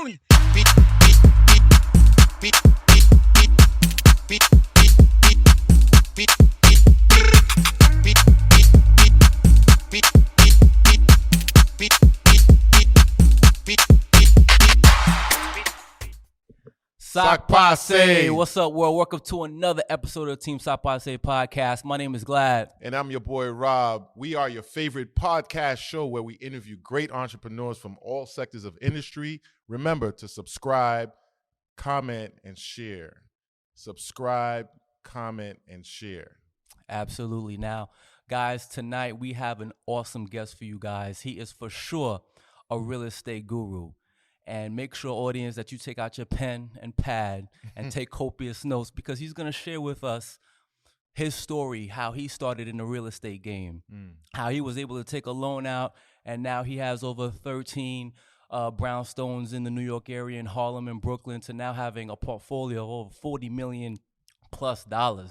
Brooklyn. Sock Passe. What's up, world? Welcome to another episode of Team Sock Passe podcast. My name is Glad. And I'm your boy, Rob. We are your favorite podcast show where we interview great entrepreneurs from all sectors of industry. Remember to subscribe, comment, and share. Subscribe, comment, and share. Absolutely. Now, guys, tonight we have an awesome guest for you guys. He is for sure a real estate guru. And make sure, audience, that you take out your pen and pad and take copious notes because he's going to share with us his story, how he started in the real estate game, how he was able to take a loan out, and now he has over 13 brownstones in the New York area, in Harlem and Brooklyn, to now having a portfolio of over $40 million plus.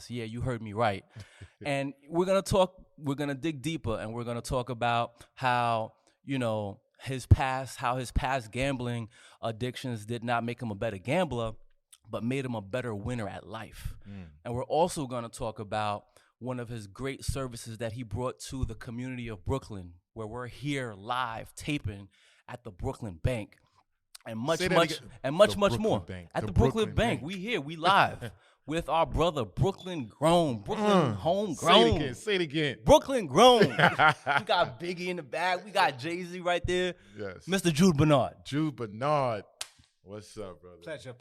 Yeah, you heard me right. And we're going to dig deeper, and we're going to talk about how, how his past gambling addictions did not make him a better gambler, but made him a better winner at life. And we're also going to talk about one of his great services that he brought to the community of Brooklyn, where we're here live taping at the Brooklyn Bank, and much more Bank. at the Brooklyn Bank. We here, we live with our brother, Brooklyn grown, Brooklyn homegrown. Say it again. Brooklyn grown. We got Biggie in the back. We got Jay-Z right there. Yes. Mr. Jude Bernard. Jude Bernard. What's up, brother? Pleasure.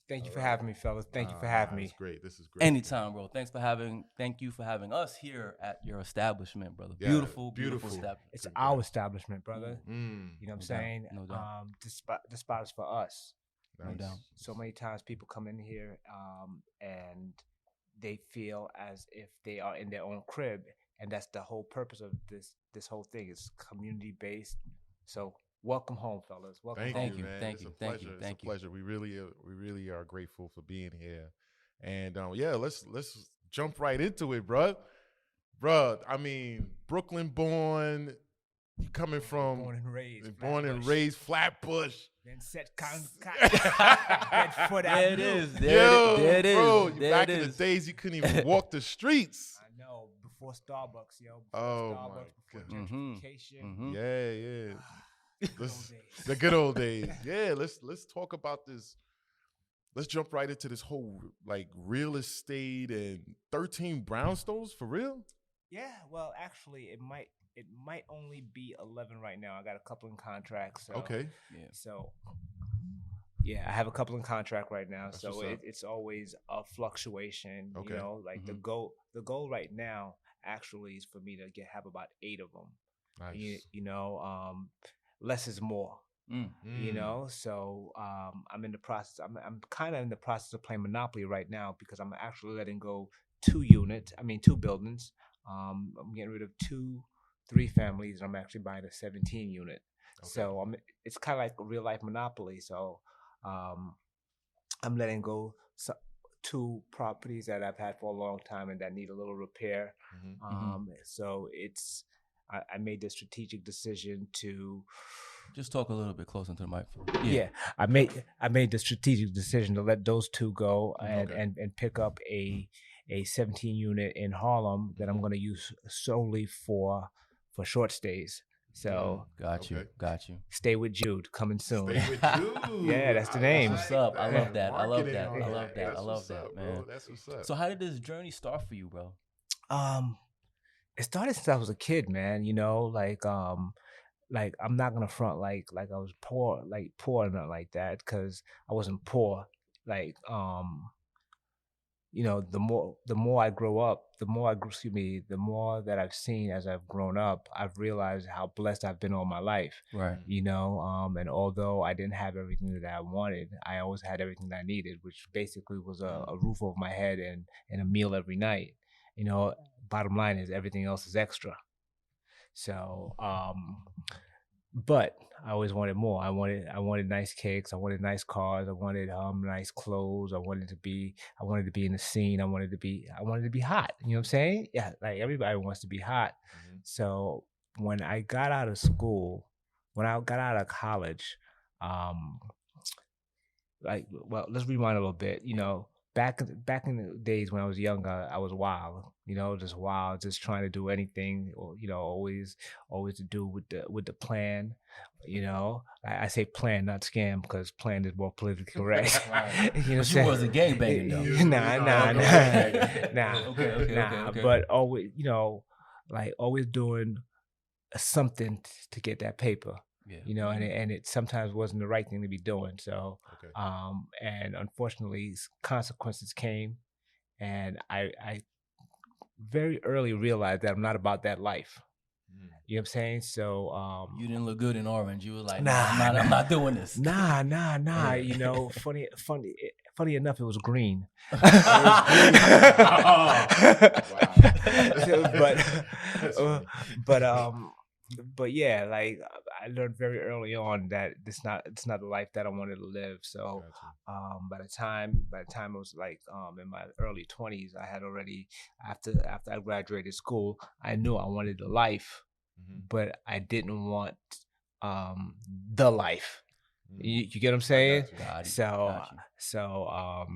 Thank you for having me, fellas. Thank you for having me. This is great. Anytime, bro. Thank you for having us here at your establishment, brother. Yeah, beautiful establishment. It's our establishment, brother. Mm. You know what I'm saying? No doubt. The spot is for us. Nice. No doubt. So many times people come in here and they feel as if they are in their own crib, and that's the whole purpose of this whole thing. It's community based. So welcome home, fellas. Welcome home. Thank you, man. thank It's you, a thank pleasure. you, It's thank a you. pleasure. We really are grateful for being here. And let's jump right into it, bro. I mean, Brooklyn born. You coming from Born and raised, Flatbush. then set foot out. There it is. Yo, There it is. bro, There back it in the is. days, you couldn't even walk the streets. I know, before Starbucks, yo. Oh, my Before God. gentrification. Mhm. Yeah. Good old days. The good old days. Yeah, let's talk about this. Let's jump right into this whole like real estate and 13 brownstones for real. Yeah, well, actually, it might only be 11 right now. I got a couple in contract. So, Okay. Yeah. So, yeah, I have a couple in contract right now. That's so what's up. it's always a fluctuation. Okay. You know, like the goal right now actually is for me to have about 8 of them. Nice. Less is more. Mm. You know, so I'm in the process. I'm kind of in the process of playing Monopoly right now because I'm actually letting go 2 buildings. I'm getting rid of 3 families, and I'm actually buying a 17 unit. Okay. So it's kind of like a real life Monopoly. So I'm letting go 2 properties that I've had for a long time and that need a little repair. So I made the strategic decision to. Just talk a little bit closer to the mic. Yeah, I made the strategic decision to let those 2 go and pick up a 17 unit in Harlem that I'm going to use solely for short stays. So Got you. Stay with Jude coming soon. Stay with Jude. Yeah, that's the name. What's up? I love that. Marketing. I love That's that, what's up, man. bro. That's what's up. So how did this journey start for you, bro? It started since I was a kid, man. You know, like I'm not gonna front like I was poor or nothing like that, because I wasn't poor. Like the more I grow up, the more that I've seen as I've grown up, I've realized how blessed I've been all my life. Right. And although I didn't have everything that I wanted, I always had everything that I needed, which basically was a roof over my head and a meal every night. Bottom line is everything else is extra. So, but I always wanted more. I wanted nice cakes. I wanted nice cars. I wanted nice clothes. I wanted to be in the scene. I wanted to be hot. You know what I'm saying? Yeah, like everybody wants to be hot. So when I got out of school, when I got out of college, um, let's rewind a little bit. Back in the days when I was younger, I was wild. Just wild, just trying to do anything, or always to do with the plan. I say plan, not scam, because plan is more politically correct. Right. You know what I'm But you saying? wasn't gangbanging though. Nah. Okay. But always, always doing something to get that paper. Yeah. And it sometimes wasn't the right thing to be doing. So, Okay. and unfortunately, consequences came, and I very early realized that I'm not about that life. You know what I'm saying? So, You didn't look good in orange. You were like, Nah, I'm not doing this. nah. Yeah. Funny enough, it was green. But yeah, like I learned very early on that it's not the life that I wanted to live. So, by the time I was like in my early 20s, I had already after I graduated school, I knew I wanted the life, but I didn't want the life. You get what I'm saying? Got you. So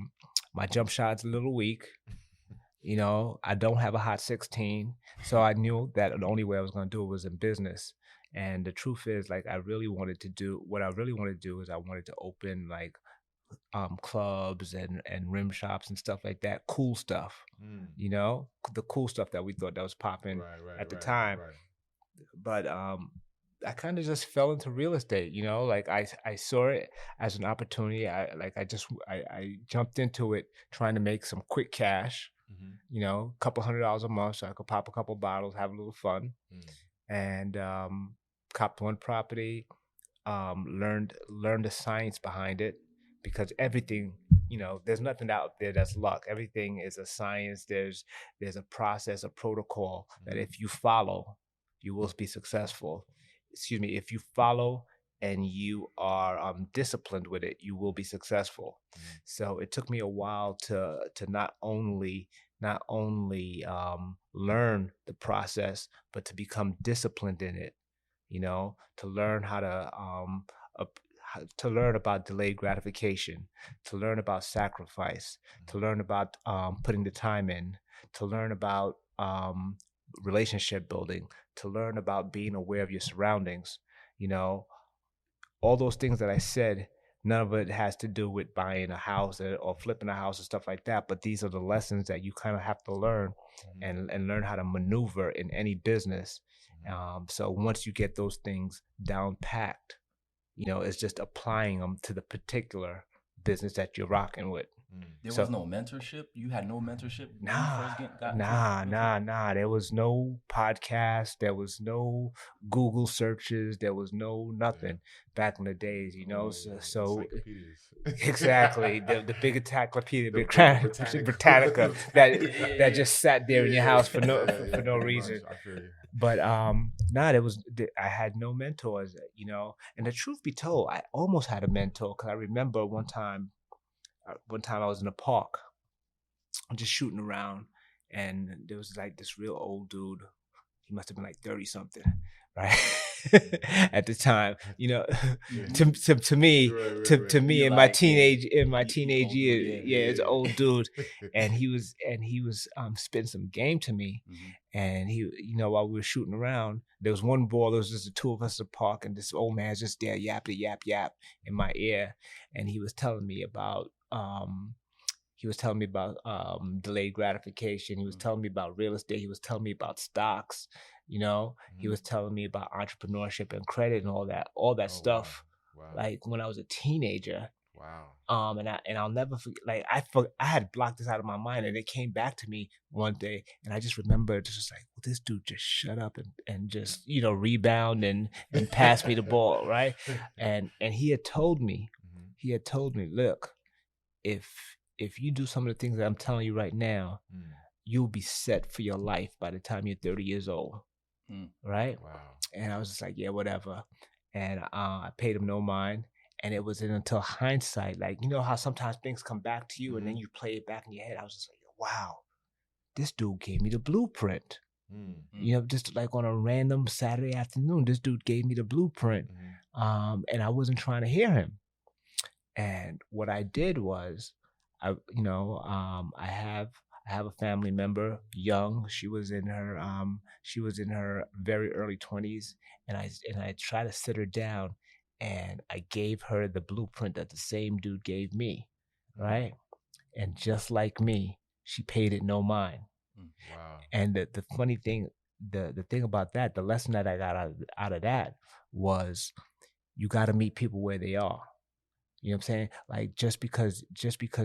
my jump shot's a little weak. I don't have a hot 16, so I knew that the only way I was going to do it was in business. And the truth is, like, what I really wanted to do is I wanted to open like clubs and rim shops and stuff like that, cool stuff. The cool stuff that we thought that was popping at the time. But I kind of just fell into real estate, like I saw it as an opportunity. I jumped into it trying to make some quick cash, a couple $100 a month so I could pop a couple bottles, have a little fun. And copped one property, learned the science behind it, because everything, there's nothing out there that's luck. Everything is a science. There's a process, a protocol that if you follow, you will be successful. If you follow and you are disciplined with it, you will be successful. So it took me a while to not only learn the process, but to become disciplined in it. To learn how to learn about delayed gratification, to learn about sacrifice, to learn about putting the time in, to learn about relationship building, to learn about being aware of your surroundings. All those things that I said, none of it has to do with buying a house or flipping a house and stuff like that. But these are the lessons that you kind of have to learn and learn how to maneuver in any business. So once you get those things down packed, it's just applying them to the particular business that you're rocking with. There was no mentorship? You had no mentorship when you first got Nah. There was no podcast. There was no Google searches. There was no nothing back in the days, So exactly, the big encyclopedia, Britannica that just sat there in your house for no reason. But I had no mentors, and the truth be told, I almost had a mentor, because I remember one time I was in a park, just shooting around, and there was like this real old dude. He must have been like 30 something, right? At the time, to me in my teenage years, it's an old dude, and he was spitting some game to me, and he, while we were shooting around, there was one ball. There was just the two of us in the park, and this old man's just there yap in my ear, and he was telling me about delayed gratification. He was telling me about real estate. He was telling me about stocks. He was telling me about entrepreneurship and credit and all that stuff. Wow. Like when I was a teenager. Wow. And I'll never forget. Like I had blocked this out of my mind, and it came back to me one day, and I just remember just like, well, this dude just shut up and just rebound and pass me the ball, right? And he had told me, look, if you do some of the things that I'm telling you right now, you'll be set for your life by the time you're 30 years old. Right? Wow. And I was just like, yeah, whatever. And I paid him no mind. And it wasn't until hindsight, like, how sometimes things come back to you and then you play it back in your head. I was just like, wow, this dude gave me the blueprint. You know, just like on a random Saturday afternoon, this dude gave me the blueprint, and I wasn't trying to hear him. And what I did was, I have a family member, young. She was in her very early 20s, and I tried to sit her down, and I gave her the blueprint that the same dude gave me, right? And just like me, she paid it no mind. Wow. And the funny thing, the thing about that, the lesson that I got out of that was, you got to meet people where they are. You know what I'm saying? Like, just because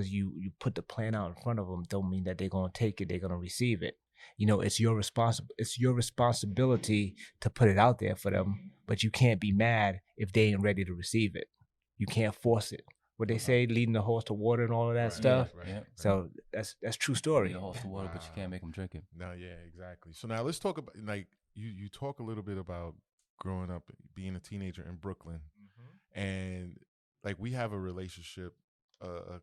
you put the plan out in front of them, don't mean that they're gonna take it. They're gonna receive it. You know, it's your responsibility to put it out there for them. But you can't be mad if they ain't ready to receive it. You can't force it. What they say, leading the horse to water and all of that stuff. Right. So that's true story. Lead the horse to water, but you can't make them drink it. No, yeah, exactly. So now let's talk about, like, you talk a little bit about growing up, being a teenager in Brooklyn, and like we have a relationship, a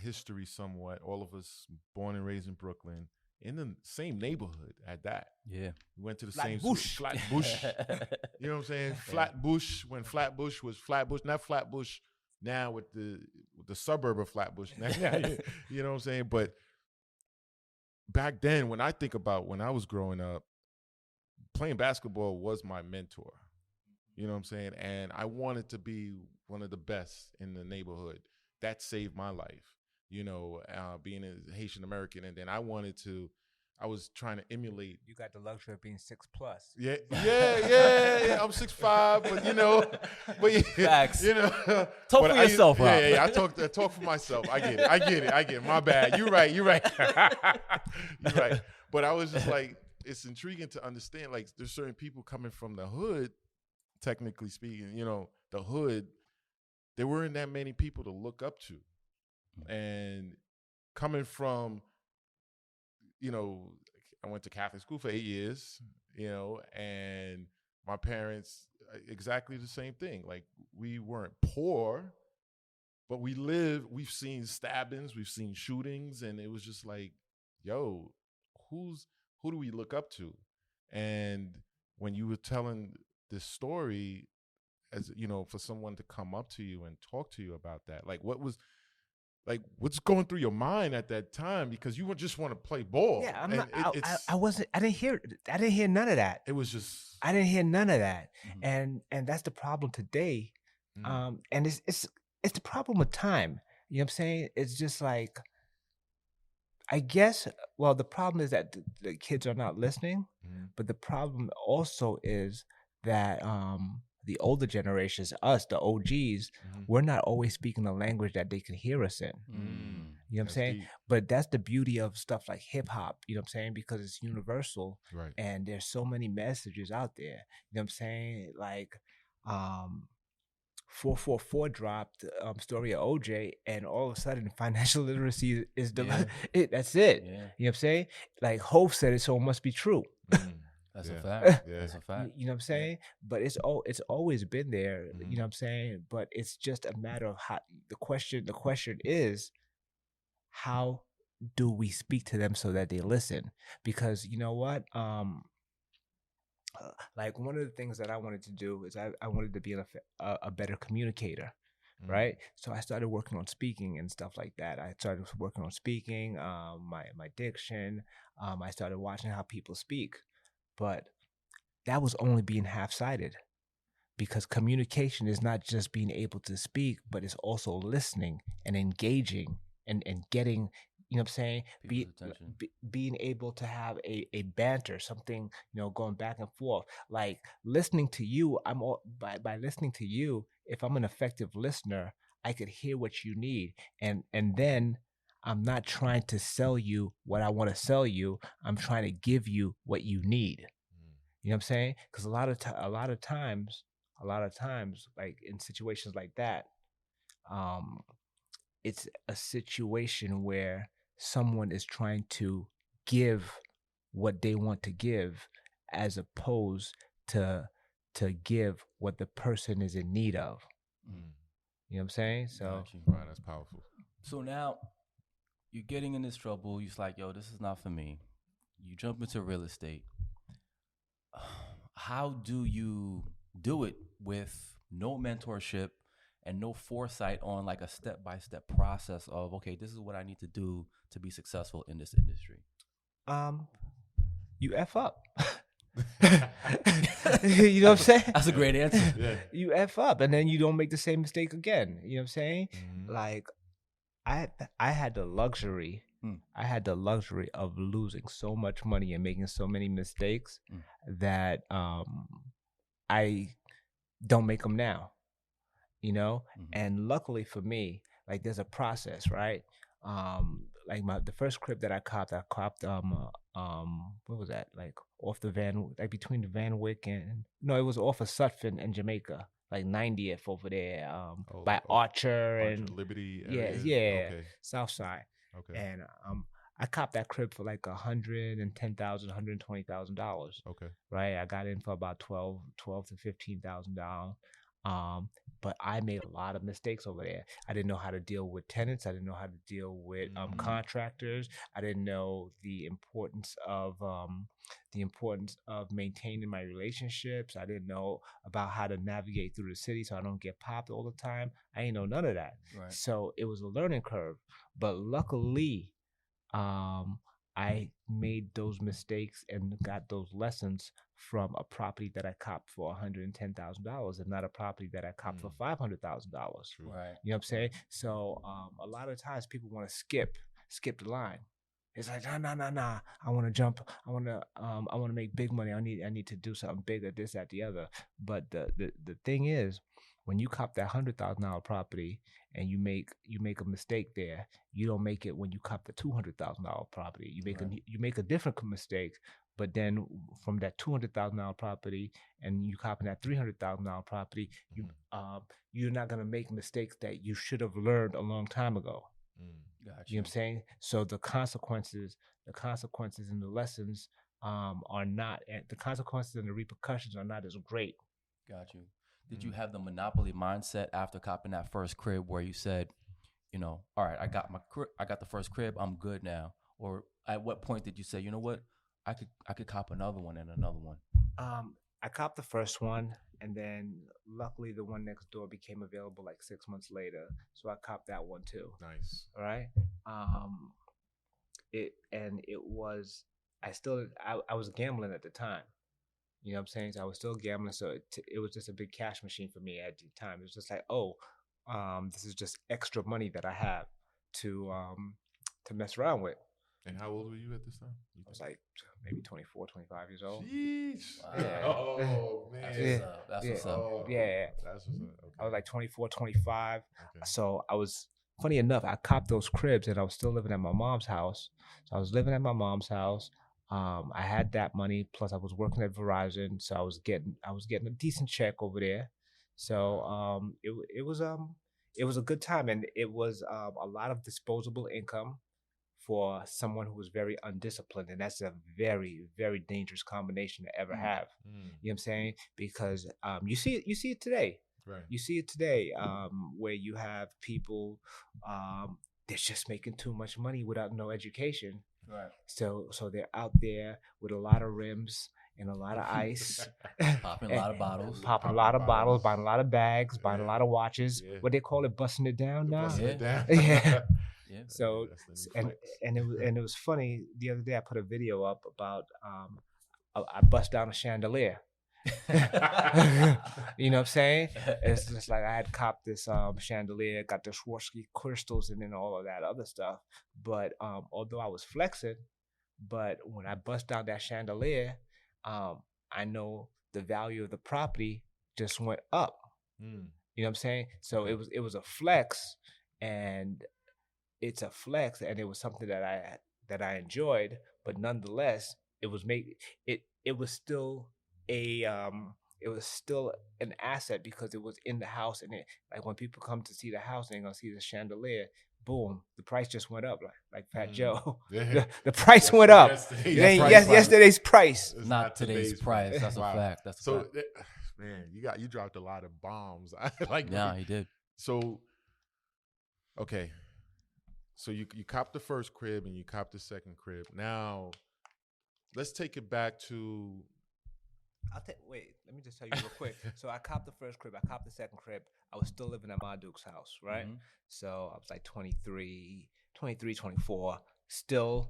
history somewhat. All of us born and raised in Brooklyn, in the same neighborhood at that. Yeah. We went to the Flatbush. same Flatbush. You know what I'm saying? Flatbush, when Flatbush was Flatbush, not Flatbush now with the suburb of Flatbush. Now, you know what I'm saying? But back then, when I think about when I was growing up, playing basketball was my mentor. You know what I'm saying? And I wanted to be one of the best in the neighborhood. That saved my life, you know, being a Haitian American. And then I was trying to emulate. You got the luxury of being 6+. Yeah. I'm 6'5", but you know, Facts. You know, Talk for yourself, Rob. Yeah. I talk for myself. I get it. My bad. You're right. You're right. But I was just like, it's intriguing to understand, like, there's certain people coming from the hood, technically speaking, you know, the hood, there weren't that many people to look up to. And coming from, you know, I went to Catholic school for 8 years, you know, and my parents, exactly the same thing. Like, we weren't poor, but we've seen stabbings, we've seen shootings, and it was just like, yo, who do we look up to? And when you were telling this story, as you know, for someone to come up to you and talk to you about that, like, what's going through your mind at that time? Because you would just want to play ball. Yeah, I didn't hear none of that. It was just, I didn't hear none of that. And that's the problem today. And it's the problem with time. You know what I'm saying? It's just like, I guess, well, the problem is that the kids are not listening, but the problem also is that the older generations, us, the OGs, we're not always speaking the language that they can hear us in. You know what I'm saying? deep. But that's the beauty of stuff like hip hop, you know what I'm saying? Because it's universal, Right. and there's so many messages out there. You know what I'm saying? Like, 444 dropped story of OJ, and all of a sudden financial literacy is that's it. Yeah. You know what I'm saying? Like, Hov said it, so it must be true. That's Yeah. a fact. Yeah. That's a fact. You know what I'm saying? But it's always been there. You know what I'm saying? But it's just a matter of how the question is, how do we speak to them so that they listen? Because you know what? Like, one of the things that I wanted to do is I wanted to be a better communicator, right? So I started working on speaking and stuff like that. I started working on speaking, my diction. I started watching how people speak, but that was only being half-sided, because communication is not just being able to speak, but it's also listening and engaging and getting, you know what I'm saying? Being able to have a banter, something, you know, going back and forth. Like, listening to you, by listening to you, if I'm an effective listener, I could hear what you need. And then I'm not trying to sell you what I want to sell you. I'm trying to give you what you need. You know what I'm saying? Because a lot of times, like in situations like that, it's a situation where someone is trying to give what they want to give, as opposed to give what the person is in need of. You know what I'm saying? So, Right, that's powerful. So now you're getting in this trouble. You're like, yo, this is not for me. You jump into real estate. how do you do it with no mentorship and no foresight on like a step-by-step process of, okay, this is what I need to do to be successful in this industry? You F up. You know what I'm saying? That's a great answer. Yeah. You F up, and then you don't make the same mistake again. You know what I'm saying? Mhm. Like, I had the luxury. Hmm. I had the luxury of losing so much money and making so many mistakes that I don't make them now. You know, and luckily for me, like there's a process, right? Like the first crib that I copped what was that? Like off the like between the Van Wyck and no, it was off of Sutphin and Jamaica, like 90th over there, by Archer and Liberty yeah, area? yeah, Okay. South Side. Okay. And I copped that crib for like $110,000, Okay. right? I got in for about $12 to $15,000. But I made a lot of mistakes over there. I didn't know how to deal with tenants. I didn't know how to deal with contractors. I didn't know the importance of maintaining my relationships. I didn't know about how to navigate through the city so I don't get popped all the time. I didn't know none of that. Right. So it was a learning curve. But luckily, I made those mistakes and got those lessons from a property that I copped for $110,000 and not a property that I copped for $500,000. Right. You know what I'm saying? So a lot of times people want to skip the line. It's like nah. I want to jump. I want to make big money. I need to do something bigger. This, that, the other. But the thing is, when you cop that $100,000 property and you make a mistake there, you don't make it when you cop the $200,000 property. You make a different mistake, but then from that $200,000 property and you copping that $300,000 property, you're not gonna make mistakes that you should have learned a long time ago. Gotcha. You know what I'm saying? So the consequences and the lessons are not, and the consequences and the repercussions are not as great. Got you. Did you have the monopoly mindset after copping that first crib where you said, all right, I got the first crib, I'm good now? Or at what point did you say, you know what, I could cop another one and another one? I copped the first one, and then luckily the one next door became available like 6 months later, so I copped that one too. Nice. All right. I was gambling at the time. You know what I'm saying? So I was still gambling, so it was just a big cash machine for me at the time. It was just like, this is just extra money that I have to mess around with. And how old were you at this time? I was like maybe 24, 25 years old. Jeez. Wow. Yeah. Oh, man. That's what's up. Oh, Yeah. That's what's up. Okay. I was like 24, 25. Okay. So funny enough, I copped those cribs and I was still living at my mom's house. So I was living at my mom's house. I had that money, plus I was working at Verizon, so I was getting a decent check over there. So it was a good time, and it was a lot of disposable income for someone who was very undisciplined, and that's a very, very dangerous combination to ever have. You know what I'm saying? Because you see it today. Right. You see it today, where you have people that's just making too much money without no education. Right. So they're out there with a lot of rims and a lot of ice, popping a lot of bottles, buying a lot of bags, buying a lot of watches. Yeah. What they call it, busting it down now. Busting it down. Yeah. Yeah. So and it was funny. The other day I put a video up about I bust down a chandelier. You know what I'm saying? It's just like I had copped this chandelier, got the Swarovski crystals and then all of that other stuff. But although I was flexing, but when I bust down that chandelier, I know the value of the property just went up. You know what I'm saying? So it was a flex, and it's a flex, and it was something that I enjoyed, but nonetheless, it was still an asset because it was in the house, and it, like, when people come to see the house, they're gonna see the chandelier. Boom! The price just went up, like Fat Joe. Yeah. The price went up. Yesterday's price. It's not today's price. That's a fact. That's a fact. Man, you dropped a lot of bombs. Yeah, he did. So, okay. So you copped the first crib and you copped the second crib. Now, let's take it back to Wait, let me just tell you real quick. So I copped the first crib. I copped the second crib. I was still living at my Duke's house, right? Mhm. So I was like 23, 24, still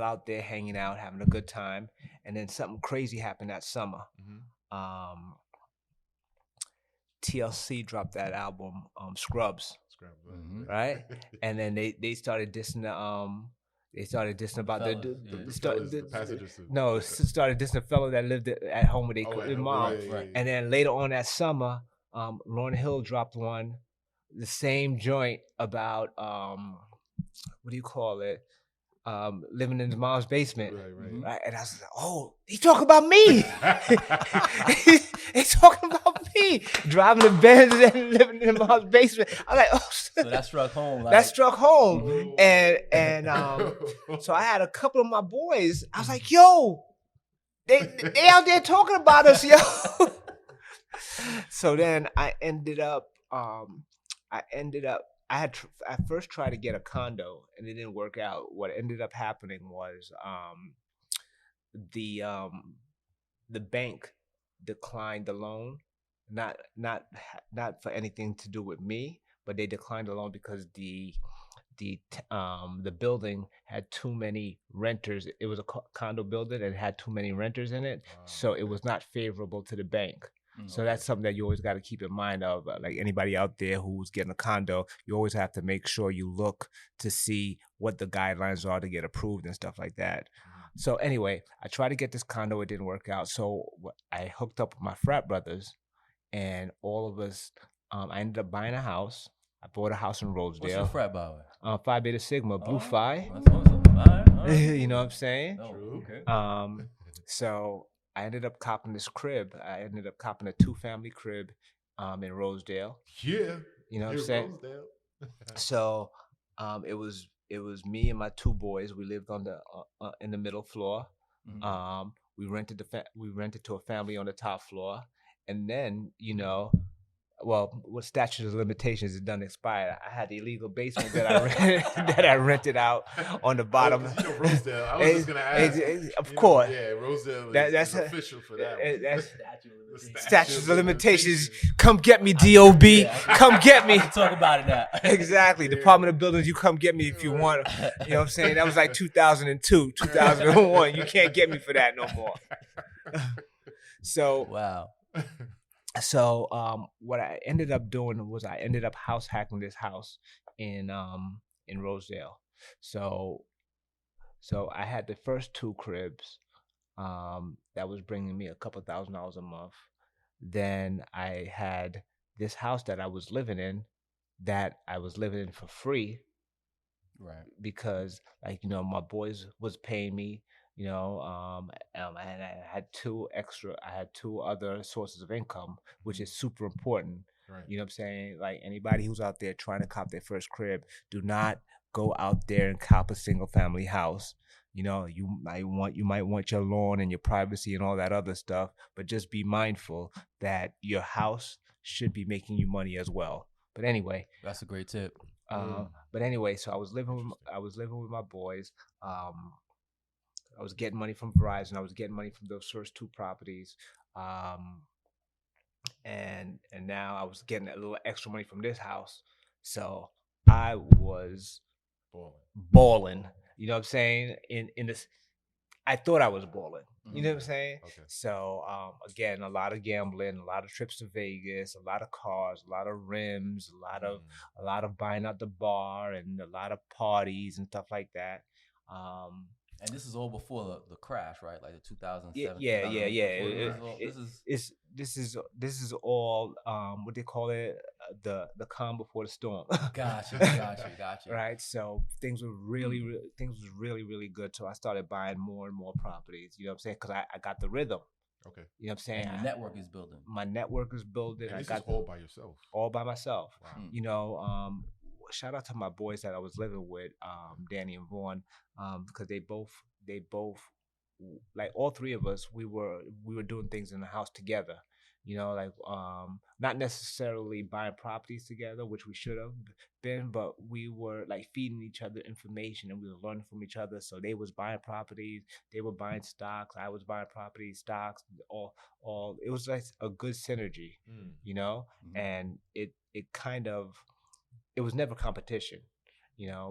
out there hanging out, having a good time. And then something crazy happened that summer. Mm-hmm. TLC dropped that album, Scrubs, Scramble. Mhm. right? And then they started dissing about fellas, yeah. The fellas, the passengers. started dissing the fellow that lived at home with Oh, their mom. Right. And then later on that summer, Lauryn Hill dropped one, the same joint about what do you call it? Living in his mom's basement. Right. Mhm. Right? And I was like, oh, he's talking about me. He's talking about me. Driving the Benz and living in mom's basement. I'm like, oh, So that struck home. Like, that struck home. Mhm. And so I had a couple of my boys. I was like, yo, they out there talking about us, yo. So then I ended up I first tried to get a condo and it didn't work out. What ended up happening was the bank declined the loan, not for anything to do with me, but they declined the loan because the building had too many renters. It was a condo building and it had too many renters in it, so it was not favorable to the bank. So that's something that you always got to keep in mind of. Like anybody out there who's getting a condo, you always have to make sure you look to see what the guidelines are to get approved and stuff like that. So anyway, I tried to get this condo. It didn't work out. So I hooked up with my frat brothers, and all of us. I ended up buying a house. I bought a house in Rosedale. What's your frat, by the way? Phi Beta Sigma, Blue Phi. That's awesome. All right. You know what I'm saying? Oh, True. okay. So I ended up copping this crib. I ended up copping a 2-family crib in Rosedale. Yeah. You know what I'm saying? Rosedale. So it was me and my 2 boys. We lived on the in the middle floor. Mhm. We rented to a family on the top floor, and then well, what statute of limitations is done expired. I had the illegal basement that I rented out on the bottom. Rosedale. I was just gonna ask. Of course. Yeah, Rosedale that's is official for that one. That's The statute of limitations. Come get me, DOB. Come get me. Talk about it now. Exactly. Department of Buildings, you come get me if you want. You know what I'm saying? That was like 2002, 2001. You can't get me for that no more. So Wow. So what I ended up doing was I ended up house hacking this house in Rosedale. So I had the first 2 cribs that was bringing me a couple $1,000s a month. Then I had this house that I was living in for free. Right. Because my boys was paying me, and I had 2 other sources of income, which is super important. Right. You know what I'm saying? Like anybody who's out there trying to cop their first crib, do not go out there and cop a single family house. You might want your lawn and your privacy and all that other stuff, but just be mindful that your house should be making you money as well. But anyway, That's a great tip. but anyway, so I was living with my boys. I was getting money from Verizon. I was getting money from those first 2 properties, and now I was getting a little extra money from this house. So I was balling. You know what I'm saying? In this, I thought I was balling. You know what I'm saying? Okay. So again, a lot of gambling, a lot of trips to Vegas, a lot of cars, a lot of rims, a lot of buying out the bar, and a lot of parties and stuff like that. And this is all before the crash, right? Like the 2007. Yeah. This is all what they call it, the calm before the storm. Gotcha. Right. So things was really good. So I started buying more and more properties. You know what I'm saying? Because I got the rhythm. Okay. You know what I'm saying? And your network is building. My network is building. And this is all by yourself. All by myself. Wow. Shout out to my boys that I was living with, Danny and Vaughn, because they both like all 3 of us, we were doing things in the house together. like not necessarily buying properties together, which we should have been, but we were like feeding each other information and we were learning from each other. So they was buying properties, they were buying stocks, I was buying properties, stocks, all it was like a good synergy, and it kind of, it was never competition,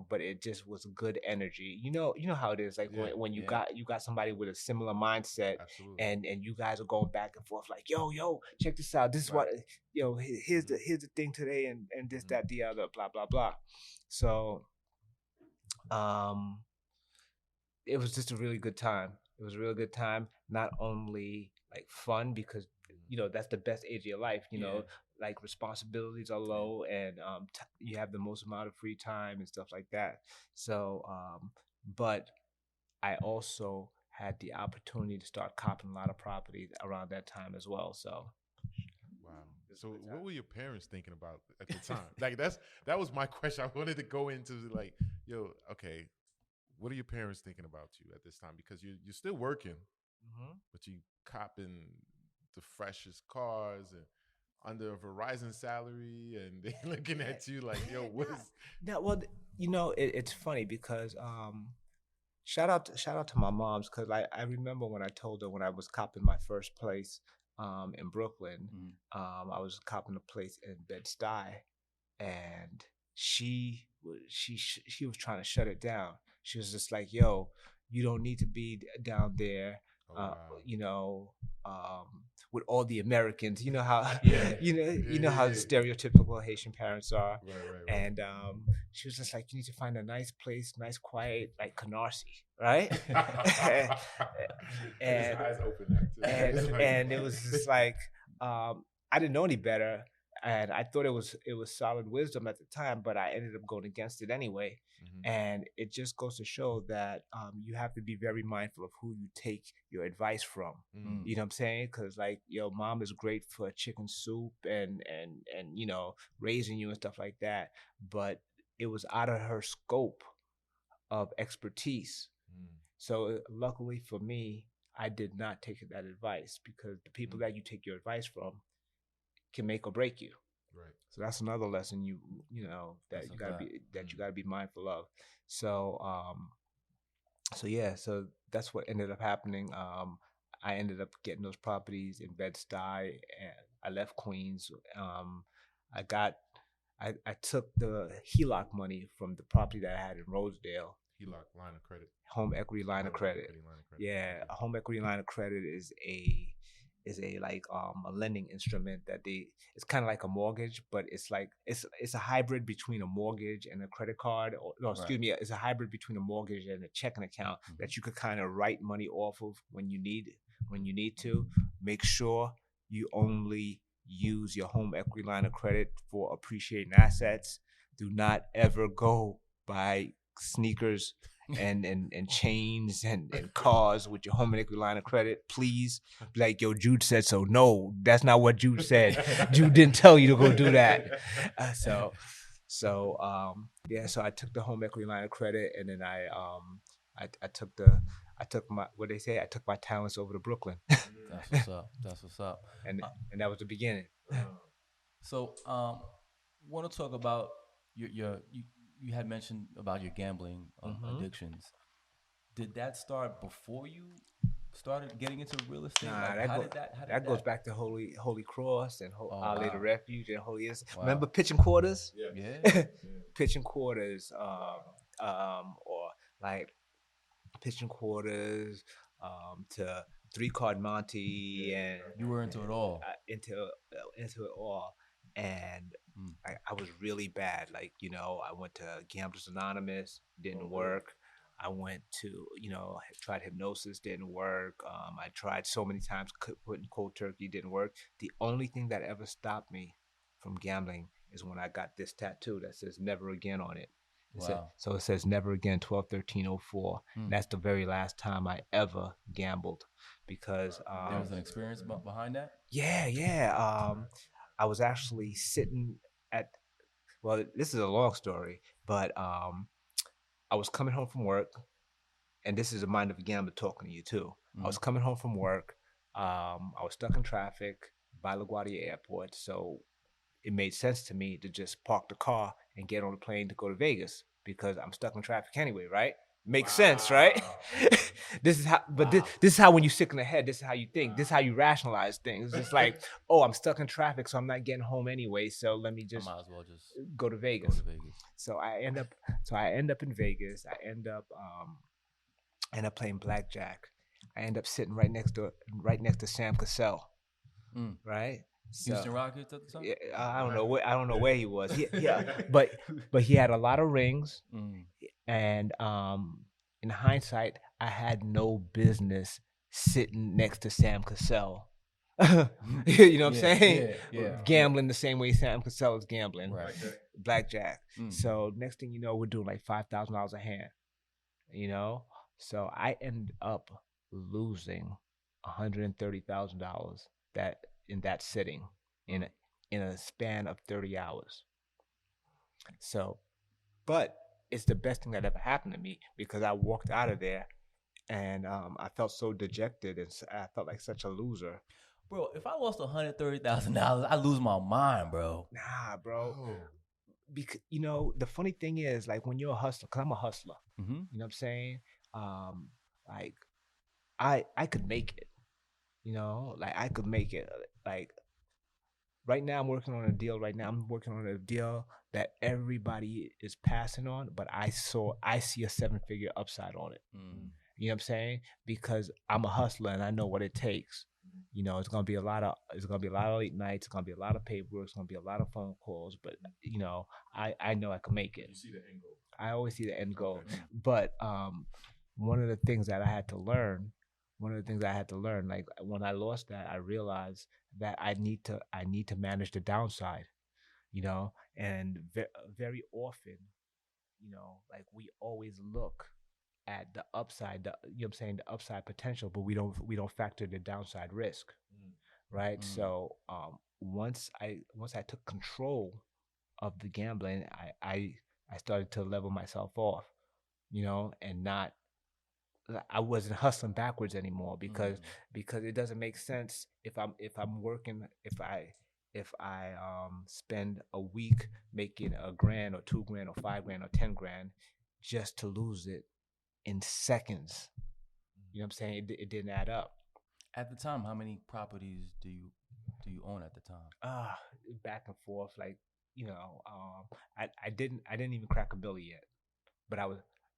but it just was good energy. You know how it is, like when you got somebody with a similar mindset. Absolutely. And you guys are going back and forth like, yo, check this out, this is what, here's the thing today, and this, that, the other, blah blah blah. So it was just a really good time. It was a really good time, not only like fun, because that's the best age of your life, like responsibilities are low, and you have the most amount of free time and stuff like that. So but I also had the opportunity to start copping a lot of properties around that time as well. So Wow. So what were your parents thinking about at the time? Like that was my question. I wanted to go into like, yo, okay, what are your parents thinking about you at this time? Because you're still working, but you copping the freshest cars and under a Verizon salary, and they looking at you like, yo, what is? No, well, it's funny because shout out to my mom's, because I remember when I told her when I was copping my first place in Brooklyn, I was copping a place in Bed-Stuy, and she was trying to shut it down. She was just like, yo, you don't need to be down there, with all the Americans. You know how how stereotypical Haitian parents are. Right. And she was just like, you need to find a nice place, nice, quiet, like Canarsie, right? and his eyes open and it was just like, I didn't know any better, and I thought it was solid wisdom at the time, but I ended up going against it anyway. And it just goes to show that you have to be very mindful of who you take your advice from. You know what I'm saying? Because like, mom is great for chicken soup and raising you and stuff like that, but it was out of her scope of expertise. So luckily for me, I did not take that advice, because the people that you take your advice from can make or break you. Right. So that's another lesson you gotta be mindful of. So so that's what ended up happening. I ended up getting those properties in Bed-Stuy, and I left Queens. I took the HELOC money from the property that I had in Rosedale. HELOC, line of credit. Home equity line of credit. Yeah, a home equity line of credit is a like a lending instrument that it's kind of like a mortgage, but it's like it's a hybrid between a mortgage and a credit card, or no, excuse me, it's a hybrid between a mortgage and a checking account that you could kind of write money off of when you need to. Make sure you only use your home equity line of credit for appreciating assets. Do not ever go buy sneakers and chains and cars with your home equity line of credit. Please, like, yo, Jude said so. No, that's not what Jude said. Jude didn't tell you to go do that. So I took the home equity line of credit, and then I took my, what they say, I took my talents over to Brooklyn. That's what's up. And that was the beginning. So want to talk about you had mentioned about your gambling addictions. Did that start before you started getting into real estate? Nah, like, that goes back to Holy Cross and Our Lady Refuge and Holy Innocents. Wow. Remember pitching quarters? Yeah. Pitching quarters, or like pitching quarters, to 3-card Monty, and You were into it all. Into it all. And I was really bad. Like, I went to Gamblers Anonymous, didn't work. I went to, tried hypnosis, didn't work. I tried so many times putting cold turkey, didn't work. The only thing that ever stopped me from gambling is when I got this tattoo that says "Never Again" on it. So it says "Never Again" 12/13/04. And that's the very last time I ever gambled, because there was an experience behind that. Yeah. I was actually sitting at, well, this is a long story, but I was coming home from work, and this is a mind of a gambler talking to you too. I was coming home from work. I was stuck in traffic, by LaGuardia Airport. So it made sense to me to just park the car and get on a plane to go to Vegas because I'm stuck in traffic anyway, right? Makes sense, right? This is how, but this is how when you're sick in the head, this is how you think. This is how you rationalize things. It's just like, oh, I'm stuck in traffic, so I'm not getting home anyway. So let me I just might as well just go to go Vegas. to Vegas. So I end up in Vegas. I end up playing blackjack. I end up sitting right next to Sam Cassell, Mm. right? So, Houston Rockets at the time. yeah, I don't know where he was. But he had a lot of rings, and in hindsight, I had no business sitting next to Sam Cassell. You know what I'm saying? Gambling the same way Sam Cassell is gambling, Right. blackjack. So next thing you know, we're doing like $5,000 a hand. You know, so I end up losing $130,000 that in that sitting in a span of 30 hours. So, but it's the best thing that ever happened to me because I walked out of there and I felt so dejected and I felt like such a loser. Bro, if I lost $130,000, I lose my mind, bro. Nah, bro. Because the funny thing is, like when you're a hustler, cause I'm a hustler. Mm-hmm. You know what I'm saying? Like I could make it. Like I could make it. Like right now, I'm working on a deal. Right now, I'm working on a deal that everybody is passing on, but I see a 7-figure upside on it. You know what I'm saying? Because I'm a hustler and I know what it takes. It's gonna be a lot of late nights. It's gonna be a lot of paperwork. It's gonna be a lot of phone calls. But I know I can make it. You see the end goal. I always see the end goal. But one of the things that I had to learn, like when I lost that, I realized that I need to manage the downside. And very often, like we always look at the upside, the upside potential, but we don't factor the downside risk, right? So once I took control of the gambling, I started to level myself off, and not I wasn't hustling backwards anymore because it doesn't make sense if I'm working if I spend a week making $1,000 or $2,000 or $5,000 or $10,000 just to lose it in seconds. You know what I'm saying? It didn't add up. At the time, how many properties do you own at the time? Back and forth, like I didn't even crack a million yet, but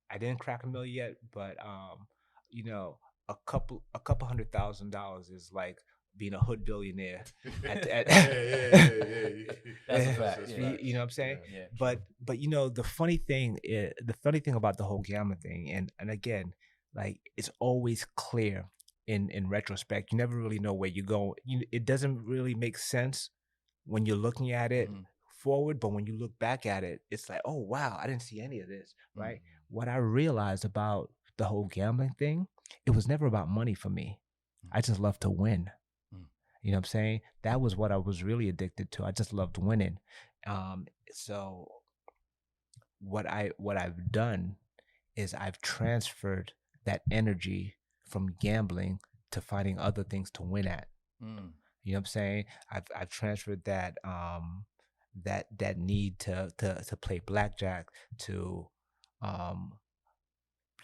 I didn't crack a million yet, but a couple $100,000 is like being a hood billionaire. That's a fact. You know what I'm saying? Yeah. But the funny thing about the whole gambling thing, and again, like it's always clear in retrospect. You never really know where you're going. It doesn't really make sense when you're looking at it forward, but when you look back at it, it's like, oh wow, I didn't see any of this, right? What I realized about the whole gambling thing, it was never about money for me. I just love to win. You know what I'm saying? That was what I was really addicted to. I just loved winning. So what I've done is I've transferred that energy from gambling to finding other things to win at. You know what I'm saying? I've transferred that that need to play blackjack to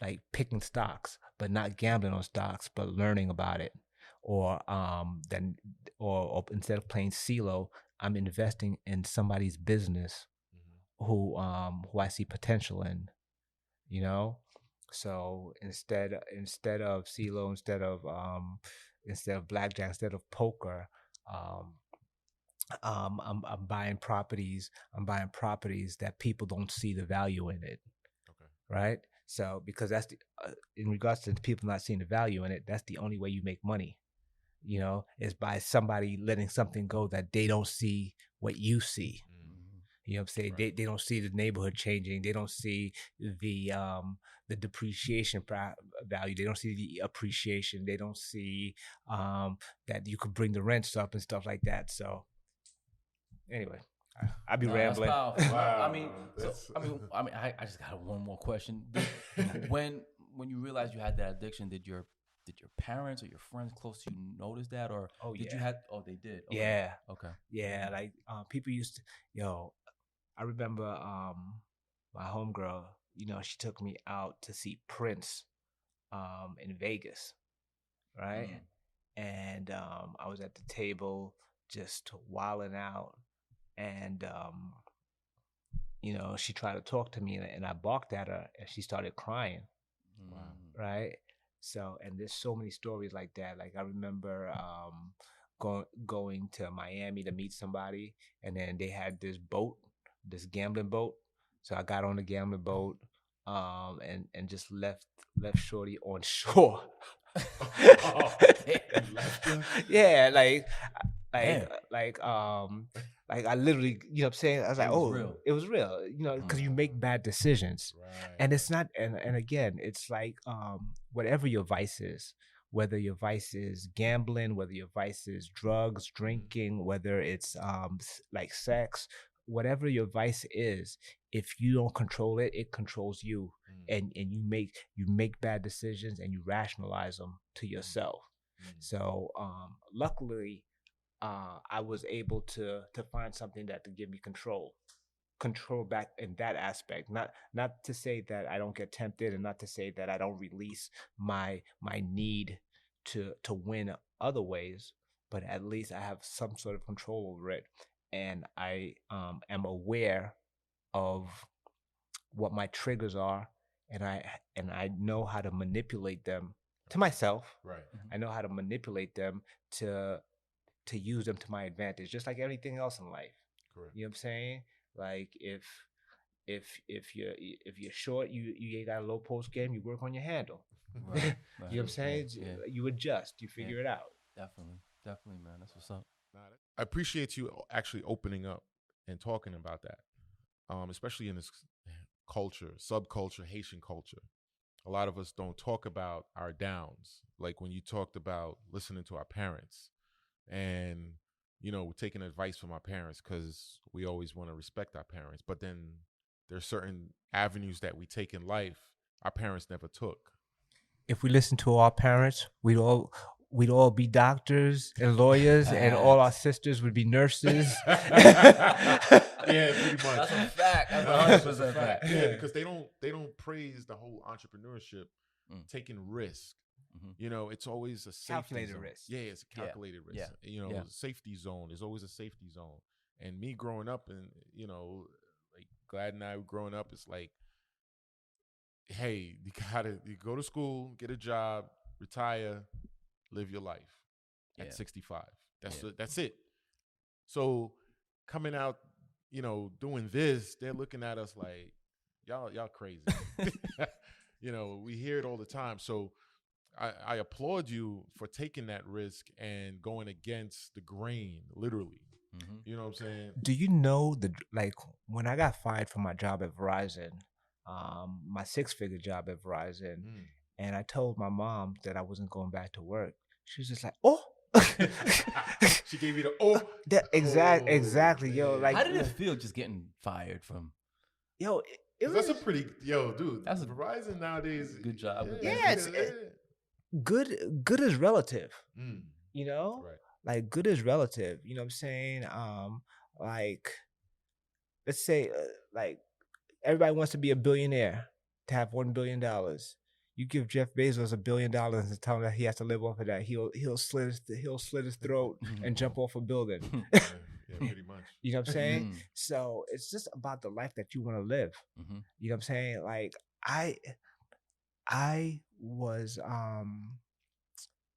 like picking stocks, but not gambling on stocks, but learning about it. Or or instead of playing CeeLo, I'm investing in somebody's business who I see potential in. So instead of CeeLo, instead of blackjack, instead of poker, I'm buying properties. I'm buying properties that people don't see the value in it. Okay. Right. So because that's in regards to the people not seeing the value in it, that's the only way you make money. Is by somebody letting something go that they don't see what you see. You know what I'm saying? Right. They don't see the neighborhood changing. They don't see the depreciation value. They don't see the appreciation. They don't see that you could bring the rents up and stuff like that. So anyway, I'll be rambling. Wow. I just got one more question. When you realized you had that addiction, did your did your parents or your friends close to you notice that, or Oh, did yeah. you have? Oh, they did. Okay. Yeah. Okay. Yeah, like people used to, I remember my homegirl, she took me out to see Prince in Vegas, right? Mm. And I was at the table just wilding out, and she tried to talk to me, and I barked at her, and she started crying, Wow. right? So, and there's so many stories like that. Like I remember going to Miami to meet somebody, and then they had this boat, this gambling boat. So I got on the gambling boat, and just left Shorty on shore. Oh, you left her? Yeah, like Damn. like I literally, what I'm saying? I was like, was oh, real. it was real, because you make bad decisions. Right. And it's not, and again, it's like whatever your vice is, whether your vice is gambling, whether your vice is drugs, drinking, whether it's like sex, whatever your vice is, if you don't control it, it controls you. And you make bad decisions, and you rationalize them to yourself. So luckily, I was able to find something that could give me control back in that aspect. Not to say that I don't get tempted, and not to say that I don't release my need to win other ways, but at least I have some sort of control over it, and I am aware of what my triggers are, and I know how to manipulate them to myself. Right. I know how to manipulate them to use them to my advantage, just like everything else in life. Correct. You know what I'm saying? Like if you're short, you ain't got a low post game, you work on your handle. Right. You know what I'm saying? Yeah. You adjust, you figure it out. Definitely, man. That's what's up. I appreciate you actually opening up and talking about that, especially in this culture, subculture, Haitian culture. A lot of us don't talk about our downs, like when you talked about listening to our parents, and we're taking advice from our parents because we always want to respect our parents. But then there's certain avenues that we take in life our parents never took. If we listen to our parents, we'd all be doctors and lawyers, and all our sisters would be nurses. Yeah, pretty much. That's a fact. That's 100% fact. Yeah, because they don't praise the whole entrepreneurship, taking risk. It's always a safety Calculated zone. risk. Yeah, it's a calculated risk. Safety zone. There's always a safety zone. And me growing up, and like Glad and I growing up, it's like, hey, you go to school, get a job, retire, live your life at 65. That's it. So coming out, doing this, they're looking at us like, y'all crazy. We hear it all the time. So I applaud you for taking that risk and going against the grain, literally. You know what I'm saying? Do you know when I got fired from my job at Verizon, my 6-figure job at Verizon, and I told my mom that I wasn't going back to work, she was just like, "Oh." She gave you the oh. Exactly, yo. Like, how did it feel just getting fired from? Yo, it was, that's a pretty dude. That's a Verizon nowadays. Good job. Yeah, good is relative. Right. Like good is relative. You know what I'm saying? Like, let's say, like everybody wants to be a billionaire, to have $1 billion. You give Jeff Bezos $1 billion and tell him that he has to live off of that, he'll slit his throat and jump off a building. Yeah, pretty much. You know what I'm saying? So it's just about the life that you want to live. You know what I'm saying? Like I was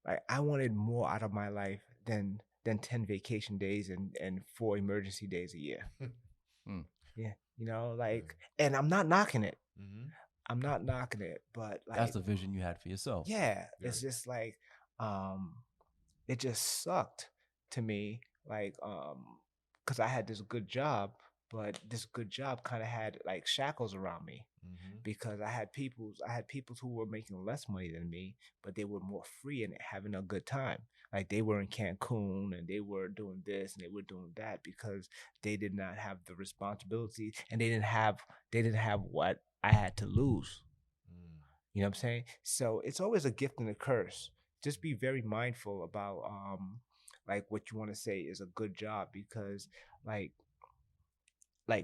like I wanted more out of my life than 10 vacation days and 4 emergency days a year. Yeah, and I'm not knocking it. I'm not knocking it, but like that's the vision you had for yourself. Yeah, it's just like it just sucked to me, like because I had this good job, but this good job kind of had like shackles around me, because I had people who were making less money than me, but they were more free and having a good time. Like they were in Cancun and they were doing this and they were doing that because they did not have the responsibility and they didn't have what I had to lose. You know what I'm saying? So it's always a gift and a curse. just be very mindful about like what you want to say is a good job, because like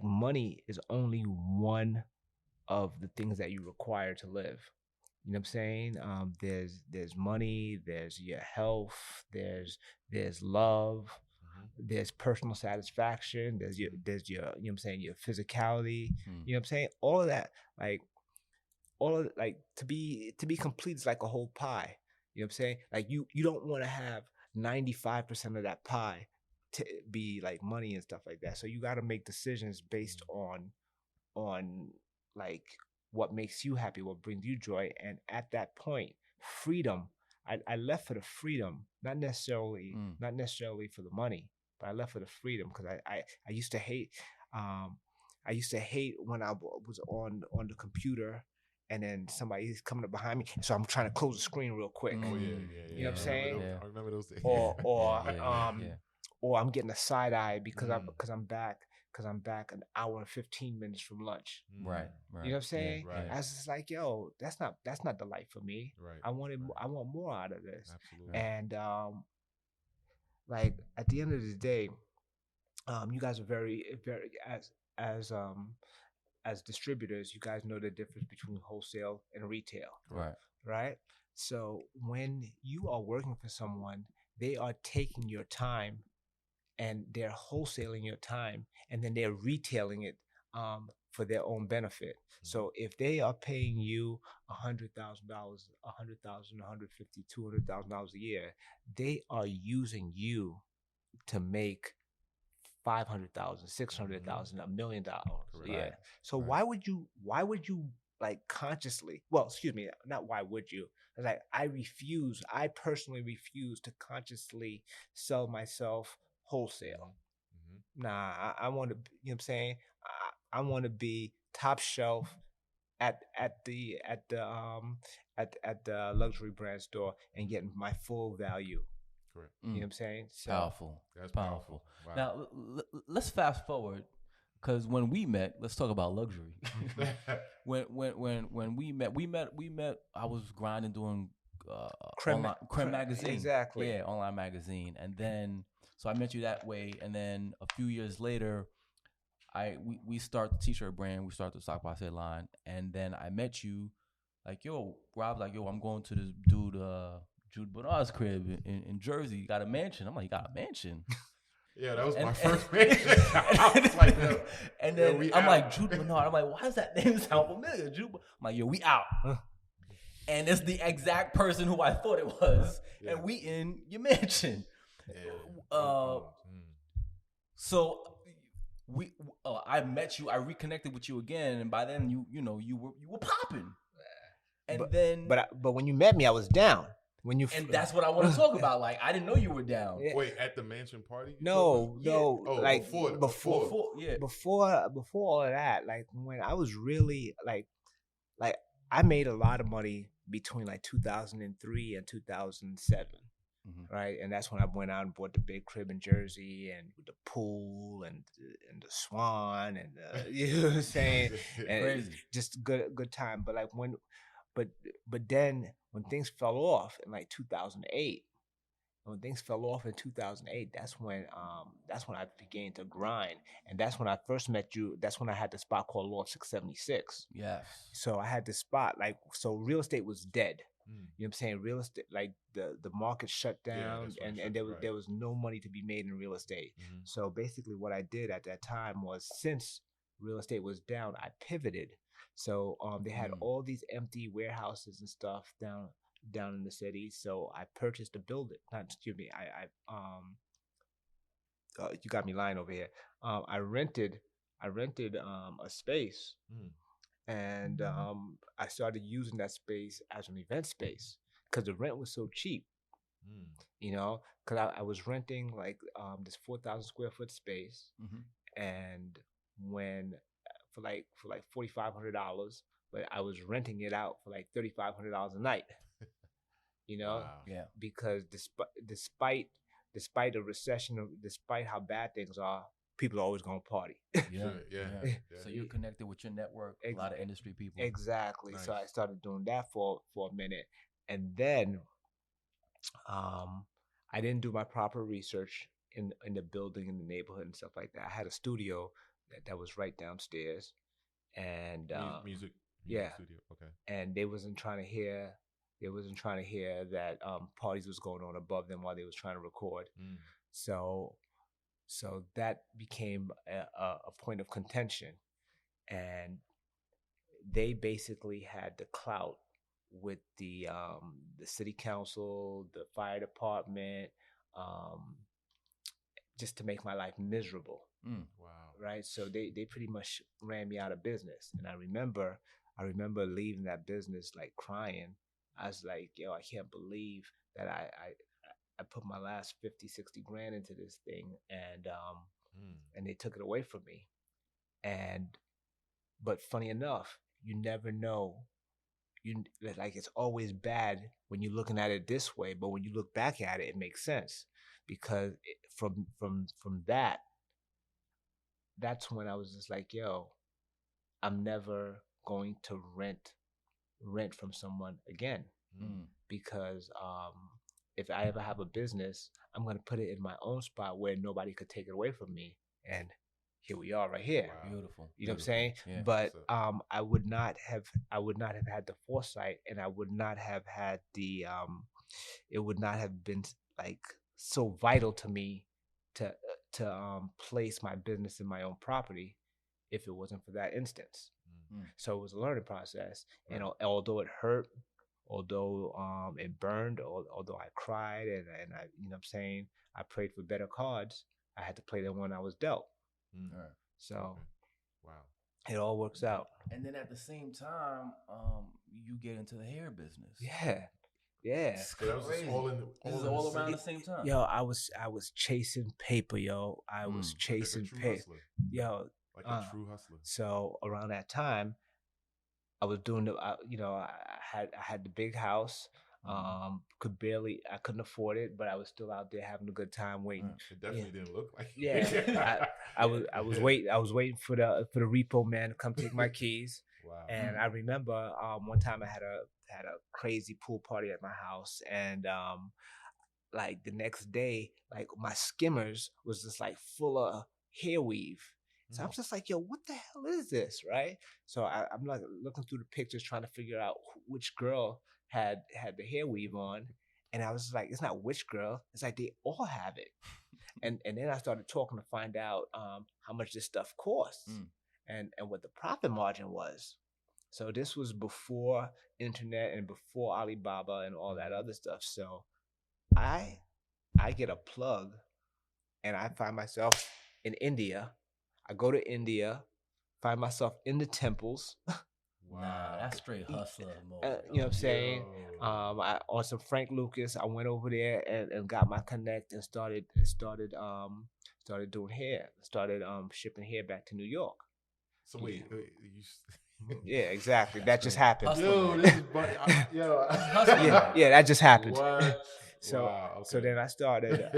money is only one of the things that you require to live. You know what I'm saying? There's money, there's your health, there's love, there's personal satisfaction, there's your you know what I'm saying, your physicality. You know what I'm saying? All of that, like all of like to be complete is like a whole pie. You know what I'm saying? Like you don't want to have 95% of that pie to be like money and stuff like that. So you got to make decisions based on like what makes you happy, what brings you joy. And at that point, freedom. I left for the freedom, not necessarily for the money, but I left for the freedom, because I used to hate I used to hate when I was on the computer and then somebody's coming up behind me, so I'm trying to close the screen real quick. Oh yeah. You know what I'm saying? I remember those days. Or I'm getting a side eye because I'm back an hour and 15 minutes from lunch. Right. You know what I'm saying? Right. I was just like, yo, that's not the life for me. Right. I want more out of this. Absolutely. And like at the end of the day, you guys are very as distributors, you guys know the difference between wholesale and retail. Right? So when you are working for someone, they are taking your time and they're wholesaling your time, and then they're retailing it for their own benefit. So if they are paying you $100,000, $100,000, $150,000, $200,000 a year, they are using you to make $500,000, $600,000, $1 million a year. So why would you like consciously? Well, excuse me, not why would you? Like I personally refuse to consciously sell myself wholesale. Nah, I want to. You know what I'm saying? I want to be top shelf at the luxury brand store and getting my full value. Correct. You know what I'm saying? So, powerful. That's powerful. Wow. Now let's fast forward, because when we met, let's talk about luxury. when we met, I was grinding doing Creme magazine. Exactly. Yeah, online magazine. And then so I met you that way, and then a few years later, we start the t-shirt brand, we start the Sock by Say line, and then I met you like, yo, Rob's like, yo, I'm going to this dude Jude Bernard's crib in Jersey. You got a mansion. I'm like, you got a mansion? Yeah, that was my first mansion. I was like, yo, and then I'm like, Jude Bernard. I'm like, why does that name sound familiar? Jude. I'm like, yo, we out. And it's the exact person who I thought it was, and we in your mansion. So I met you. I reconnected with you again, and by then you were popping. And but when you met me, I was down. And that's what I want to talk about. Like, I didn't know you were down. Yeah. Wait, at the mansion party? No. Oh, like before all of that. Like when I was really like I made a lot of money between like 2003 and 2007. Right, and that's when I went out and bought the big crib in Jersey, and with the pool and the Swan, and you know what I'm saying, and crazy, just good time. But like but then when things fell off in like 2008, that's when I began to grind, and that's when I first met you. That's when I had the spot called Law 676. Yes. So I had the spot, like, so real estate was dead. You know what I'm saying? Real estate, like the market shut down, and there was no money to be made in real estate. So basically what I did at that time was, since real estate was down, I pivoted. So they had all these empty warehouses and stuff down in the city. So I purchased a building. You got me lying over here. I rented a space. And I started using that space as an event space because the rent was so cheap. You know, because I was renting like this 4,000 square foot space, and when for like $4,500, but I was renting it out for like $3,500 a night. You know, because despite a recession, despite how bad things are, people are always gonna party. So you're connected with your network, a lot of industry people. Exactly. Nice. So I started doing that for a minute, and then I didn't do my proper research in the building, in the neighborhood, and stuff like that. I had a studio that was right downstairs, and Music yeah, studio. Okay. and they wasn't trying to hear. They wasn't trying to hear that parties was going on above them while they was trying to record. Mm. So so that became a point of contention, and they basically had the clout with the city council, the fire department, um, just to make my life miserable. Wow. Right. So they pretty much ran me out of business. And I remember leaving that business like crying. I was like, yo, I can't believe that I put my last 50, 60 grand into this thing, and they took it away from me. And but funny enough, you never know. You like it's always bad when you're looking at it this way, but when you look back at it, it makes sense because from that's when I was just like, yo, I'm never going to rent from someone again because if I ever have a business, I'm gonna put it in my own spot where nobody could take it away from me. And here we are, right here. Wow. Beautiful. You know what I'm saying? Yeah. But I would not have had the foresight, and I would not have had the it would not have been like so vital to me to place my business in my own property if it wasn't for that instance. So it was a learning process, and although it hurt, although it burned, although I cried and I, you know what I'm saying, I prayed for better cards, I had to play the one I was dealt. Right. So Okay. Wow. it all works out. And then at the same time, you get into the hair business. Yeah. So that was just all in This is all around the same time. Yo, I was chasing paper, yo. I was chasing like a true paper. hustler. Yo, Like a true hustler. so around that time, I was doing I had the big house. I couldn't afford it, but I was still out there having a good time waiting. It definitely didn't look like Yeah, I was waiting for the repo man to come take my keys. Wow. And I remember one time I had a crazy pool party at my house, and like the next day, like my skimmers was just like full of hair weave. So I'm just like, yo, what the hell is this, right? So I'm like looking through the pictures, trying to figure out which girl had the hair weave on, and I was like, it's not which girl, it's like they all have it. And then I started talking to find out how much this stuff costs and what the profit margin was. So this was before internet and before Alibaba and all that other stuff. So I get a plug, and I find myself in India. I go to India, find myself in the temples. Wow. Nah, that's straight hustler mode. You know what I'm saying? On some Frank Lucas, I went over there and got my connect and started doing hair. Started shipping hair back to New York. So wait, Yeah, exactly. That just happened. Yo, this is yeah, that just happened. What? So wow, okay. so then I started.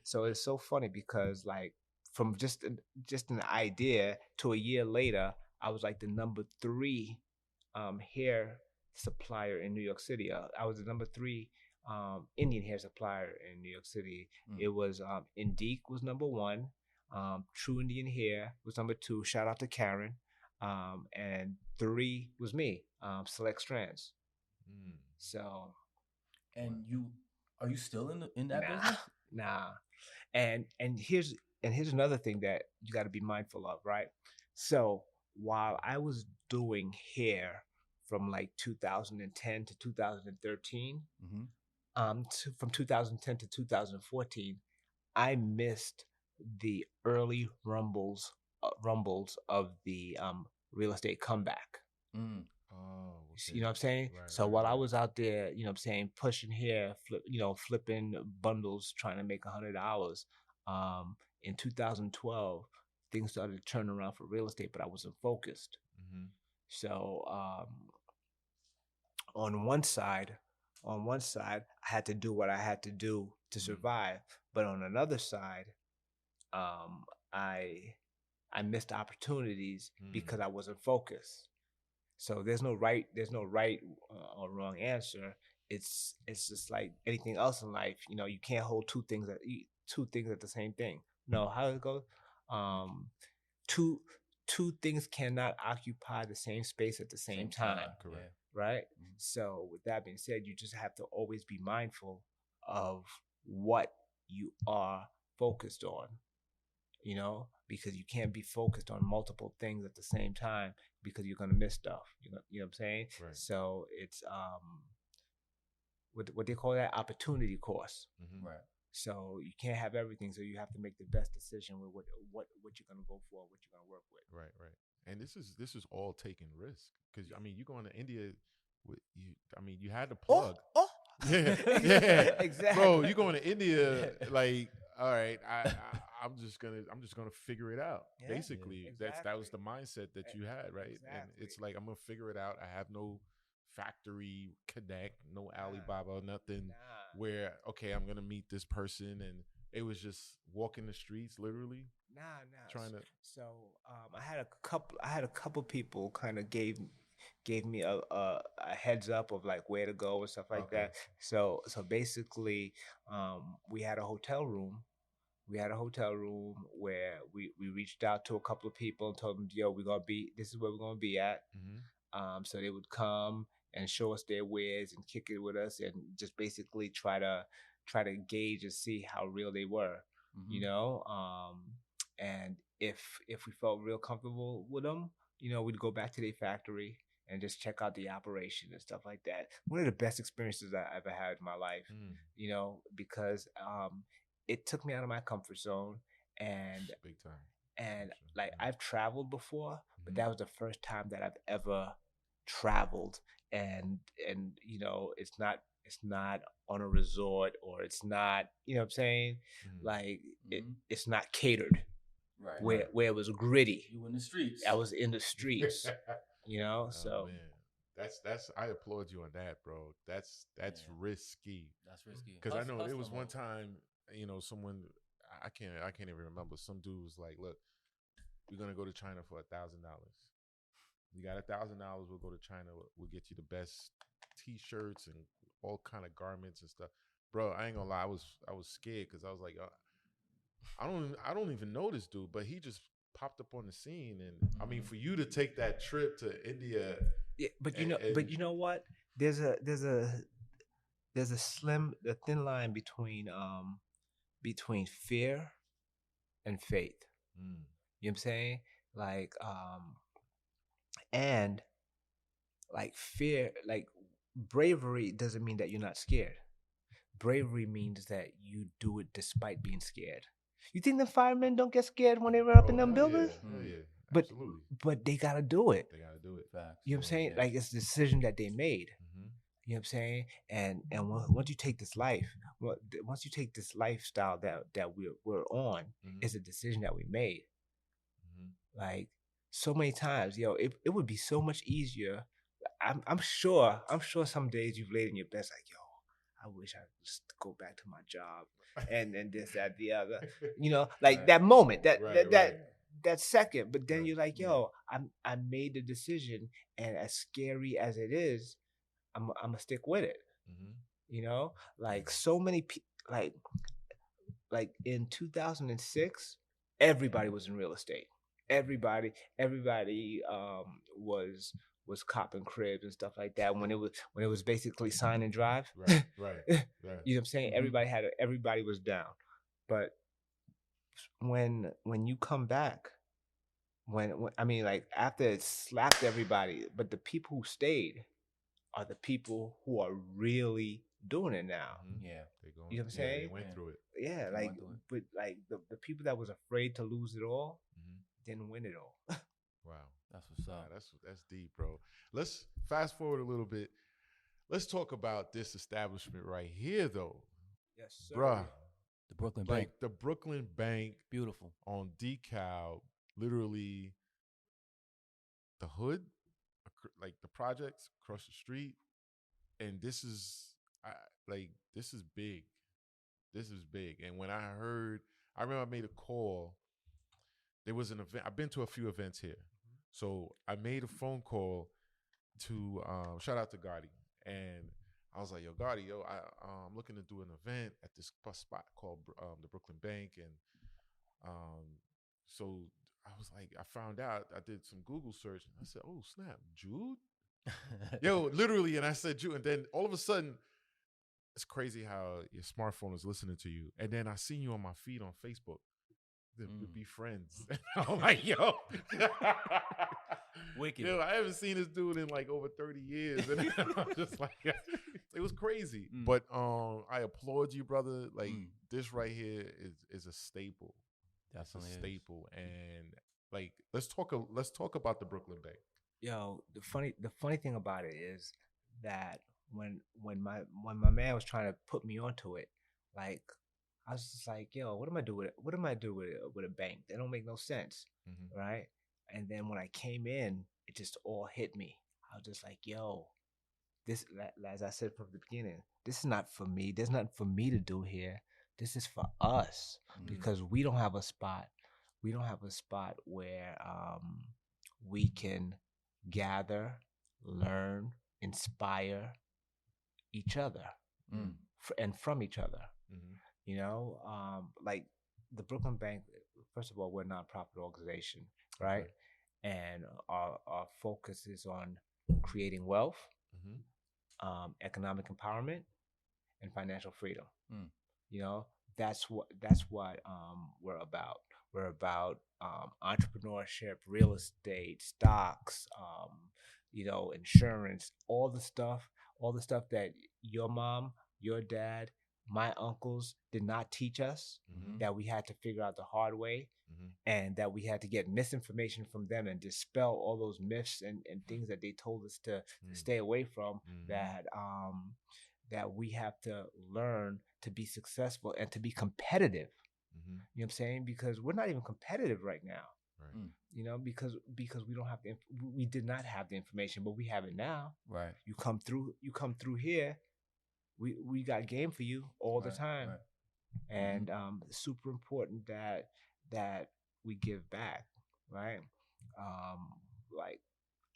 So it's so funny because like from just an idea to a year later, I was like the number 3 hair supplier in New York City. I was the number 3 Indian hair supplier in New York City. It was Indique was number 1. True Indian Hair was number 2. Shout out to Karen. And 3 was me. Select Strands. So. And are you still in that business? Nah. And here's another thing that you got to be mindful of, right? So while I was doing hair from like 2010 to 2013, from 2010 to 2014, I missed the early rumbles of the real estate comeback. Oh, okay. You know what I'm saying? Right, So right, while right. I was out there, you know what I'm saying, pushing hair, flipping bundles, trying to make $100, in 2012, things started to turn around for real estate, but I wasn't focused. So on one side, I had to do what I had to do to survive, but on another side, I missed opportunities because I wasn't focused. So there's no right or wrong answer. it's just like anything else in life. You know, you can't hold two things at the same thing. No, how it goes? Um, two two things cannot occupy the same space at the same time, Correct. right? Mhm. So with that being said, you just have to always be mindful of what you are focused on, you know, because you can't be focused on multiple things at the same time because you're gonna miss stuff. You know what I'm saying? Right. So it's what they call that opportunity cost. Mm-hmm. Right. So you can't have everything. So you have to make the best decision with what you're gonna go for, what you're gonna work with. Right, right. And this is all taking risk because I mean, you going to India with you. I mean, you had to plug. Oh, Yeah, yeah, exactly. bro. You going to India? Like, all right, I'm just gonna figure it out. Yeah, Basically, that was exactly. the mindset that you had, right? And it's Exactly. like I'm gonna figure it out. I have no factory connect, no Nah. Alibaba, nothing. Nah. Where okay, I'm gonna meet this person, and it was just walking the streets, literally Nah. trying to. So I had a couple people kind of gave me a heads up of like where to go and stuff like Okay. that. So basically, we had a hotel room. We had a hotel room where we reached out to a couple of people and told them, yo, this is where we're gonna be at. Mm-hmm. So they would come and show us their wares and kick it with us and just basically try to gauge and see how real they were, you Mhm. know. And if we felt real comfortable with them, you know, we'd go back to their factory and just check out the operation and stuff like that. One of the best experiences I ever had in my life, Mm. you know, because it took me out of my comfort zone and Big time. and For sure. like Yeah. I've traveled before, but Mhm. that was the first time that I've ever traveled, and you know, it's not on a resort, or it's not, you know what I'm saying, Mhm. like Mhm. it's not catered, Right. where it was gritty. You in the streets. I was in the streets, you know. Oh So man, that's I applaud you on that, bro. That's Yeah. risky That's risky. because I know there Hustle was one mode. time, you know, someone I can't even remember. Some dude was like, "Look, we're gonna go to China for $1,000. You got $1,000. We'll go to China. We'll get you the best T-shirts and all kind of garments and stuff." Bro, I ain't gonna lie. I was scared because I was like, I don't even know this dude, but he just popped up on the scene, and I mean, Mhm. for you to take that trip to India, yeah, and but you know what? There's a thin line between fear and faith. mm, You know what I'm saying? Like and like fear, like bravery doesn't mean that you're not scared. Bravery means that you do it despite being scared. You think the firemen don't get scared when they run up in oh them buildings? hell Mm. yeah, But absolutely, they gotta do it. they gotta do it. Facts. You know what I'm saying? Yeah. Like it's a decision that they made. Mm-hmm. You know what I'm saying? Once you take this life, once you take this lifestyle that we're on, Mm-hmm. it's a decision that we made. Mm-hmm. Like so many times, it would be so much easier. I'm sure some days you've laid in your bed like, yo, I wish I could just go back to my job and this, that, the other. You know, like Right. that moment, Right, right. that second. But then Right. you're like, Yeah. yo, I made the decision, and as scary as it is, I'm gonna stick with it. Mm-hmm. You know, like so many people, like in 2006, everybody was in real estate. Everybody was copping cribs and stuff like that when it was basically sign and drive. Right, right, You right. know what I'm saying? Mhm. Everybody was down. But when you come back, when I mean, like after it slapped everybody, but the people who stayed are the people who are really doing it now. Mm-hmm. Yeah. They going. You know what I'm Yeah, saying? they went Yeah. through it. Yeah, They like went through it. but like the people that was afraid to lose it all Mm-hmm. didn't win it all. Wow. That's what's Nah, up. that's deep, bro. Let's fast forward a little bit. Let's talk about this establishment right here, though, Yes, sir. bruh. The Brooklyn Like Bank. the Brooklyn Bank Beautiful. on DeKalb, literally the hood, like the projects across the street, and this is I, like this is big. This is big. And when I remember I made a call. There was an event. I've been to a few events here, so I made a phone call to shout out to Gotti, and I was like, yo, Gotti, yo, I'm looking to do an event at this spot called the Brooklyn Bank, and so I was like, I found out, I did some Google search, and I said, oh snap, Jude, yo, literally, and I said Jude, and then all of a sudden, it's crazy how your smartphone is listening to you, and then I seen you on my feed on Facebook. To be friends. I'm like, yo. Wicked. Yo, I haven't seen this dude in like over 30 years. And I'm just like, it was crazy. But I applaud you, brother. Like this right here is a staple. That's a staple. And like let's talk about the Brooklyn Bank. Yo, the funny thing about it is that when my man was trying to put me onto it, like I was just like, yo, what am I doing with it? What am I doing with a bank? They don't make no sense, right? And then when I came in, it just all hit me. I was just like, yo, this, as I said from the beginning, this is not for me. There's nothing for me to do here. This is for us because we don't have a spot. We don't have a spot where we can gather, learn, inspire each other, and from each other. You know, like the Brooklyn Bank, first of all, we're a nonprofit organization, right? And our focus is on creating wealth, economic empowerment, and financial freedom. You know, that's what we're about. We're about entrepreneurship, real estate, stocks, you know, insurance, all the stuff that your mom, your dad, my uncles did not teach us, that we had to figure out the hard way, and that we had to get misinformation from them and dispel all those myths and things that they told us to stay away from, that we have to learn to be successful and to be competitive. You know what I'm saying? Because we're not even competitive right now. You know, because we don't have we did not have the information, but we have it now. Right. You come through here, we got game for you all the time. And it's super important that we give back, right? Like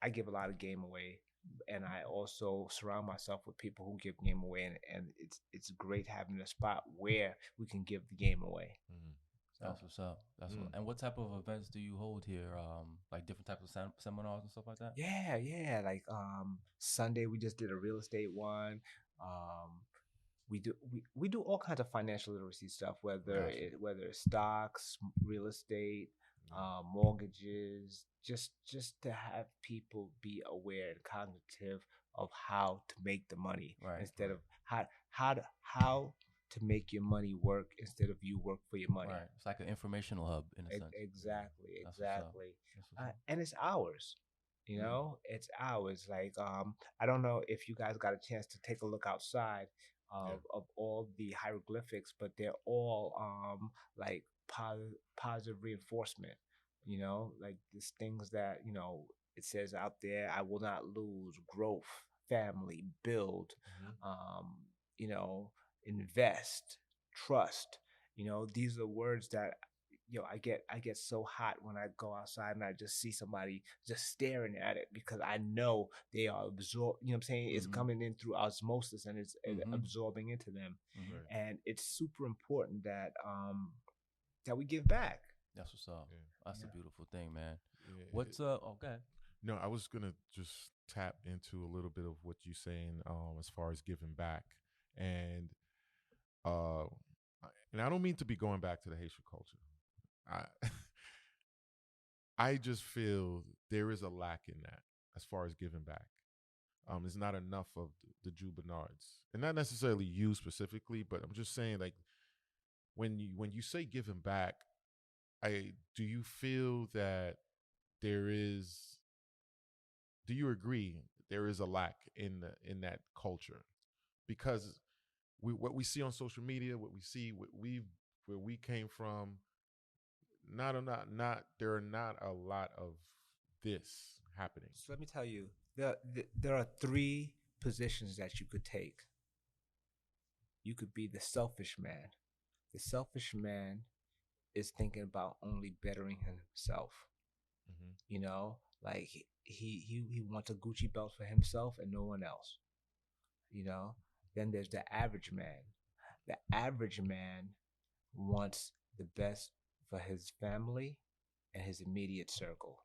I give a lot of game away, and I also surround myself with people who give game away, and it's great having a spot where we can give the game away. That's what's up. That's what. And what type of events do you hold here? Like different types of seminars and stuff like that? Yeah. Like Sunday we just did a real estate one. We do all kinds of financial literacy stuff, whether it's stocks, real estate, mortgages, just to have people be aware and cognitive of how to make the money, instead of how to make your money work instead of you work for your money. Right. It's like an informational hub in a sense. Exactly. And it's ours. You know, it's ours. Like I don't know if you guys got a chance to take a look outside of all the hieroglyphics, but they're all like positive reinforcement. You know, like these things that, you know, it says out there, I will not lose, growth, family, build, you know, invest, trust. You know, these are words that, you know, I get so hot when I go outside and I just see somebody just staring at it, because I know they are absorbed. You know what I'm saying? It's coming in through osmosis and it's absorbing into them. And it's super important that that we give back. That's what's up. That's a beautiful thing, man. What's okay. No, I was gonna just tap into a little bit of what you're saying as far as giving back. And I don't mean to be going back to the Haitian culture. I just feel there is a lack in that as far as giving back. There's not enough of the Jude Bernards, and not necessarily you specifically, but I'm just saying, like, when you say giving back, do you feel that there is? Do you agree there is a lack in that culture? Because what we see on social media, what we see, where we came from, there are not a lot of this happening. So let me tell you, there are 3 positions that you could take. You could be the selfish man. The selfish man is thinking about only bettering himself. You know, like he wants a Gucci belt for himself and no one else. You know, Then there's the average man. The average man wants the best for his family and his immediate circle.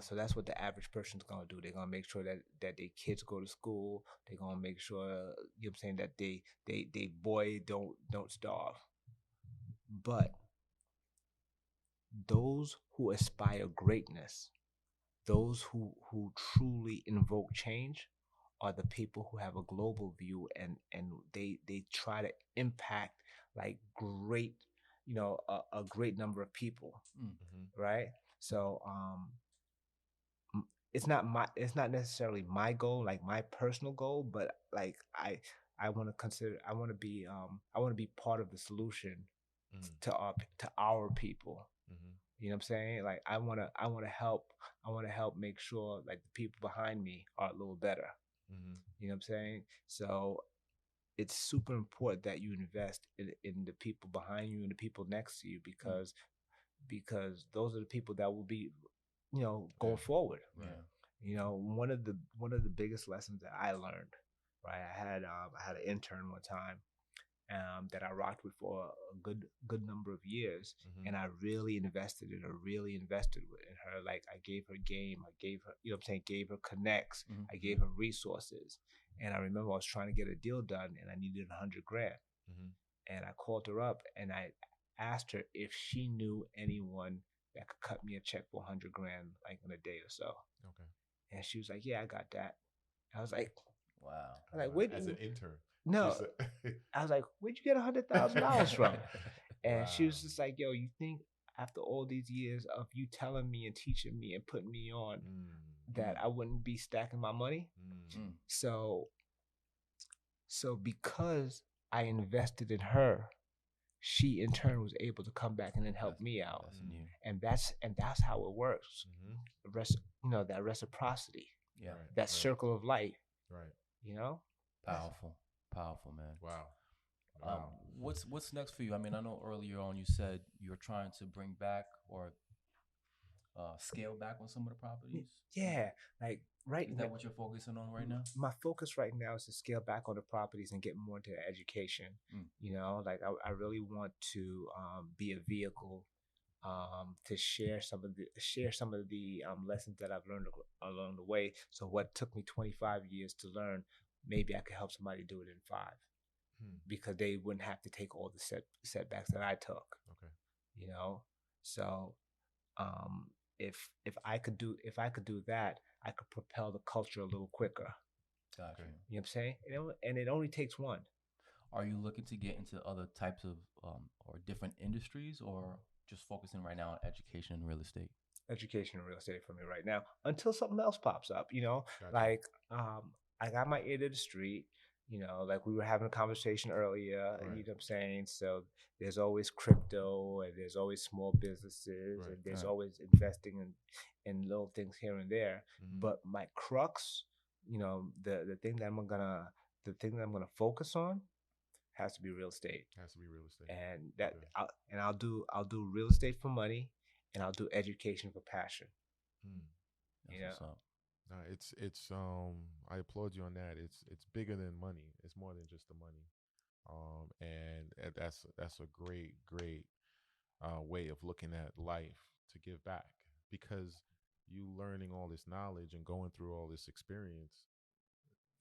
So that's what the average person's gonna do. They're gonna make sure that their kids go to school. They're gonna make sure, that they boy don't starve. But those who aspire greatness, those who truly invoke change, are the people who have a global view, and they try to impact like great, a great number of people, right? So it's not necessarily my goal, like my personal goal, but like I want to consider, I want to be part of the solution to our people. You know what I'm saying? Like I want to help make sure like the people behind me are a little better. You know what I'm saying? So it's super important that you invest in the people behind you and the people next to you, because those are the people that will be, going forward. One of the biggest lessons that I learned, right? I had an intern one time, that I rocked with for a good number of years, and I really invested in her, in her. Like I gave her game, I gave her, gave her connects, I gave her resources, and I remember I was trying to get a deal done, and I needed $100,000, and I called her up and I asked her if she knew anyone that could cut me a check for $100,000, like in a day or so. Okay. And she was like, "Yeah, I got that." I was like, Wow. I was like, "Wait, as an intern?" No, I was like, "Where'd you get $100,000 from?" And Wow. she was just like, "Yo, you think after all these years of you telling me and teaching me and putting me on, that I wouldn't be stacking my money?" So because I invested in her, she in turn was able to come back and then help me out, and that's how it works. That reciprocity, that circle of life, right? Powerful, man. Wow. What's next for you? I mean, I know earlier on you said you're trying to bring back or scale back on some of the properties. Yeah, like right. Is that what you're focusing on right now? My focus right now is to scale back on the properties and get more into education. Like I really want to be a vehicle to share some of the lessons that I've learned along the way. So what took me 25 years to learn, maybe I could help somebody do it in 5, because they wouldn't have to take all the setbacks that I took. Okay. So if I could do that, I could propel the culture a little quicker. Gotcha. You know what I'm saying? And it only takes one. Are you looking to get into other types of or different industries, or just focusing right now on education and real estate? Education and real estate for me right now, until something else pops up. Gotcha. Like I got my ear to the street. Like we were having a conversation earlier. Right. You know what I'm saying? So there's always crypto, and there's always small businesses, and there's always investing in little things here and there. But my crux, the thing that I'm gonna focus on has to be real estate. And I'll do real estate for money, and I'll do education for passion. That's what's up. No, it's I applaud you on that. It's bigger than money. It's more than just the money. And that's a great way of looking at life, to give back, because you learning all this knowledge and going through all this experience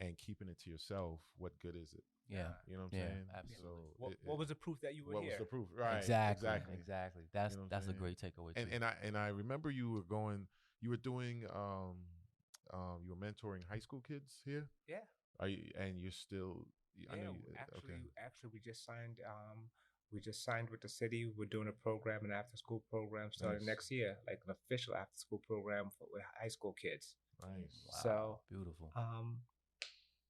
and keeping it to yourself, what good is it? Yeah. You know what I'm saying? Absolutely. So what was the proof that you were here? What was the proof? Right. Exactly. That's You know that's a great takeaway too. And I remember you were doing you were mentoring high school kids here. Yeah. And you're still? I know. Actually, we just signed. We just signed with the city. We're doing a program, an after-school program starting next year, like an official after-school program with high school kids. Nice. Wow. So beautiful.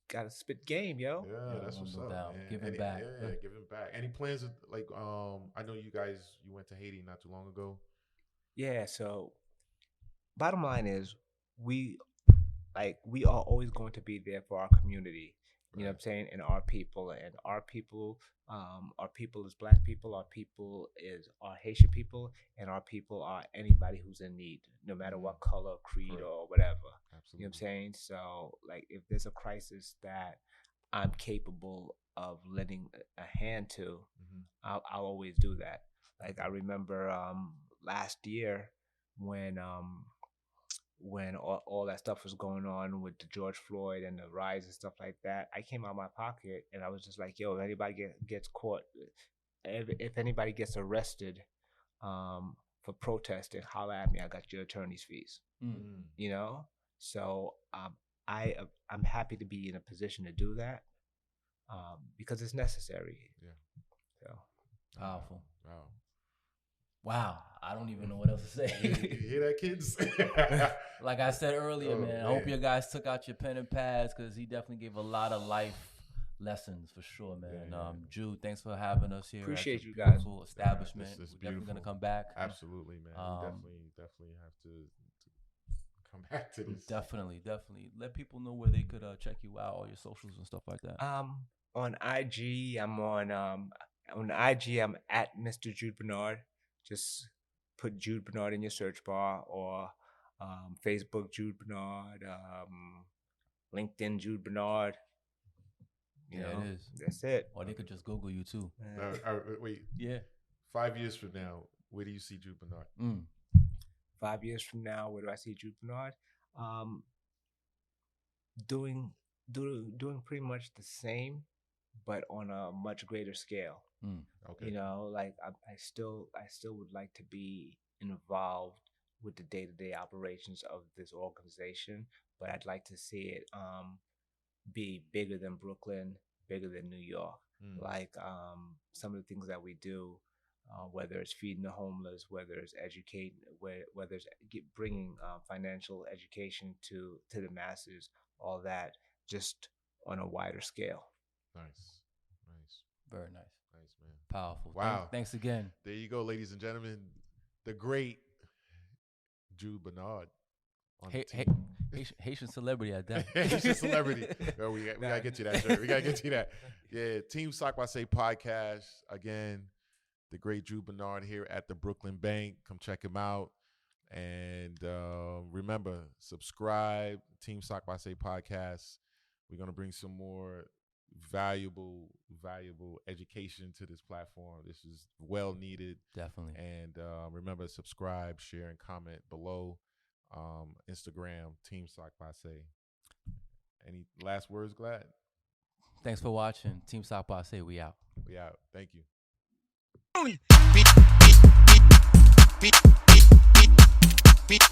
Gotta spit game, yo. Yeah, that's what's up. Man. Giving back. Yeah, giving back. Any plans of, like I know you went to Haiti not too long ago. Yeah. So, bottom line is, we are always going to be there for our community. You know what I'm saying? And our people is Black people, our people are Haitian people, and our people are anybody who's in need, no matter what color, creed, or whatever. Absolutely. You know what I'm saying? So, like, if there's a crisis that I'm capable of lending a hand to, Mhm. I'll always do that. Like I remember last year when all that stuff was going on with the George Floyd and the riots and stuff like that, I came out of my pocket and I was just like, yo, if anybody gets caught, if anybody gets arrested for protesting, holla at me. I got your attorney's fees. Mm. You know, so I'm happy to be in a position to do that because it's necessary. Yeah. So Powerful. Wow. Wow. I don't even know what else to You say. hear that, kids? Like I said earlier, Oh, man, I hope man. you guys took out your pen and pads because he definitely gave a lot of life lessons for sure, man. Yeah. Jude, thanks for having us here. Appreciate at your you guys. beautiful establishment. This is We're definitely gonna beautiful. come back. Absolutely, man. We definitely have to come back to this. Definitely. Let people know where they could check you out, all your socials and stuff like that. On IG, on IG, I'm at Mr. Jude Bernard. Just put Jude Bernard in your search bar, or Facebook Jude Bernard, LinkedIn Jude Bernard. You know, it is. That's it. Or they could just Google you too. Wait, Yeah. 5 years from now, where do you see Jude Bernard? 5 years from now, where do I see Jude Bernard? Doing pretty much the same, but on a much greater scale. Okay. You know, like I still would like to be involved with the day-to-day operations of this organization, but I'd like to see it be bigger than Brooklyn, bigger than New York. Like some of the things that we do, whether it's feeding the homeless, whether it's educating, whether it's bringing financial education to the masses, all that, just on a wider scale. Nice. Very nice. Nice, man. Powerful. Wow. Thanks again. There you go, ladies and gentlemen. The great Jude Bernard. On the team. Haitian celebrity at that. Haitian celebrity. Yo, we gotta get you that shirt. We gotta get you that. Yeah, Team Sock by Say podcast. Again, the great Jude Bernard here at the Brooklyn Bank. Come check him out. And remember, subscribe. Team Sock by Say podcast. We're gonna bring some more valuable education to this platform. This is well needed. Definitely. And remember, subscribe, share, and comment below. Instagram, Team Sock by Say. Any last words, Glad? Thanks for watching. Team Sock by Say, we out. We out. Thank you. Beat.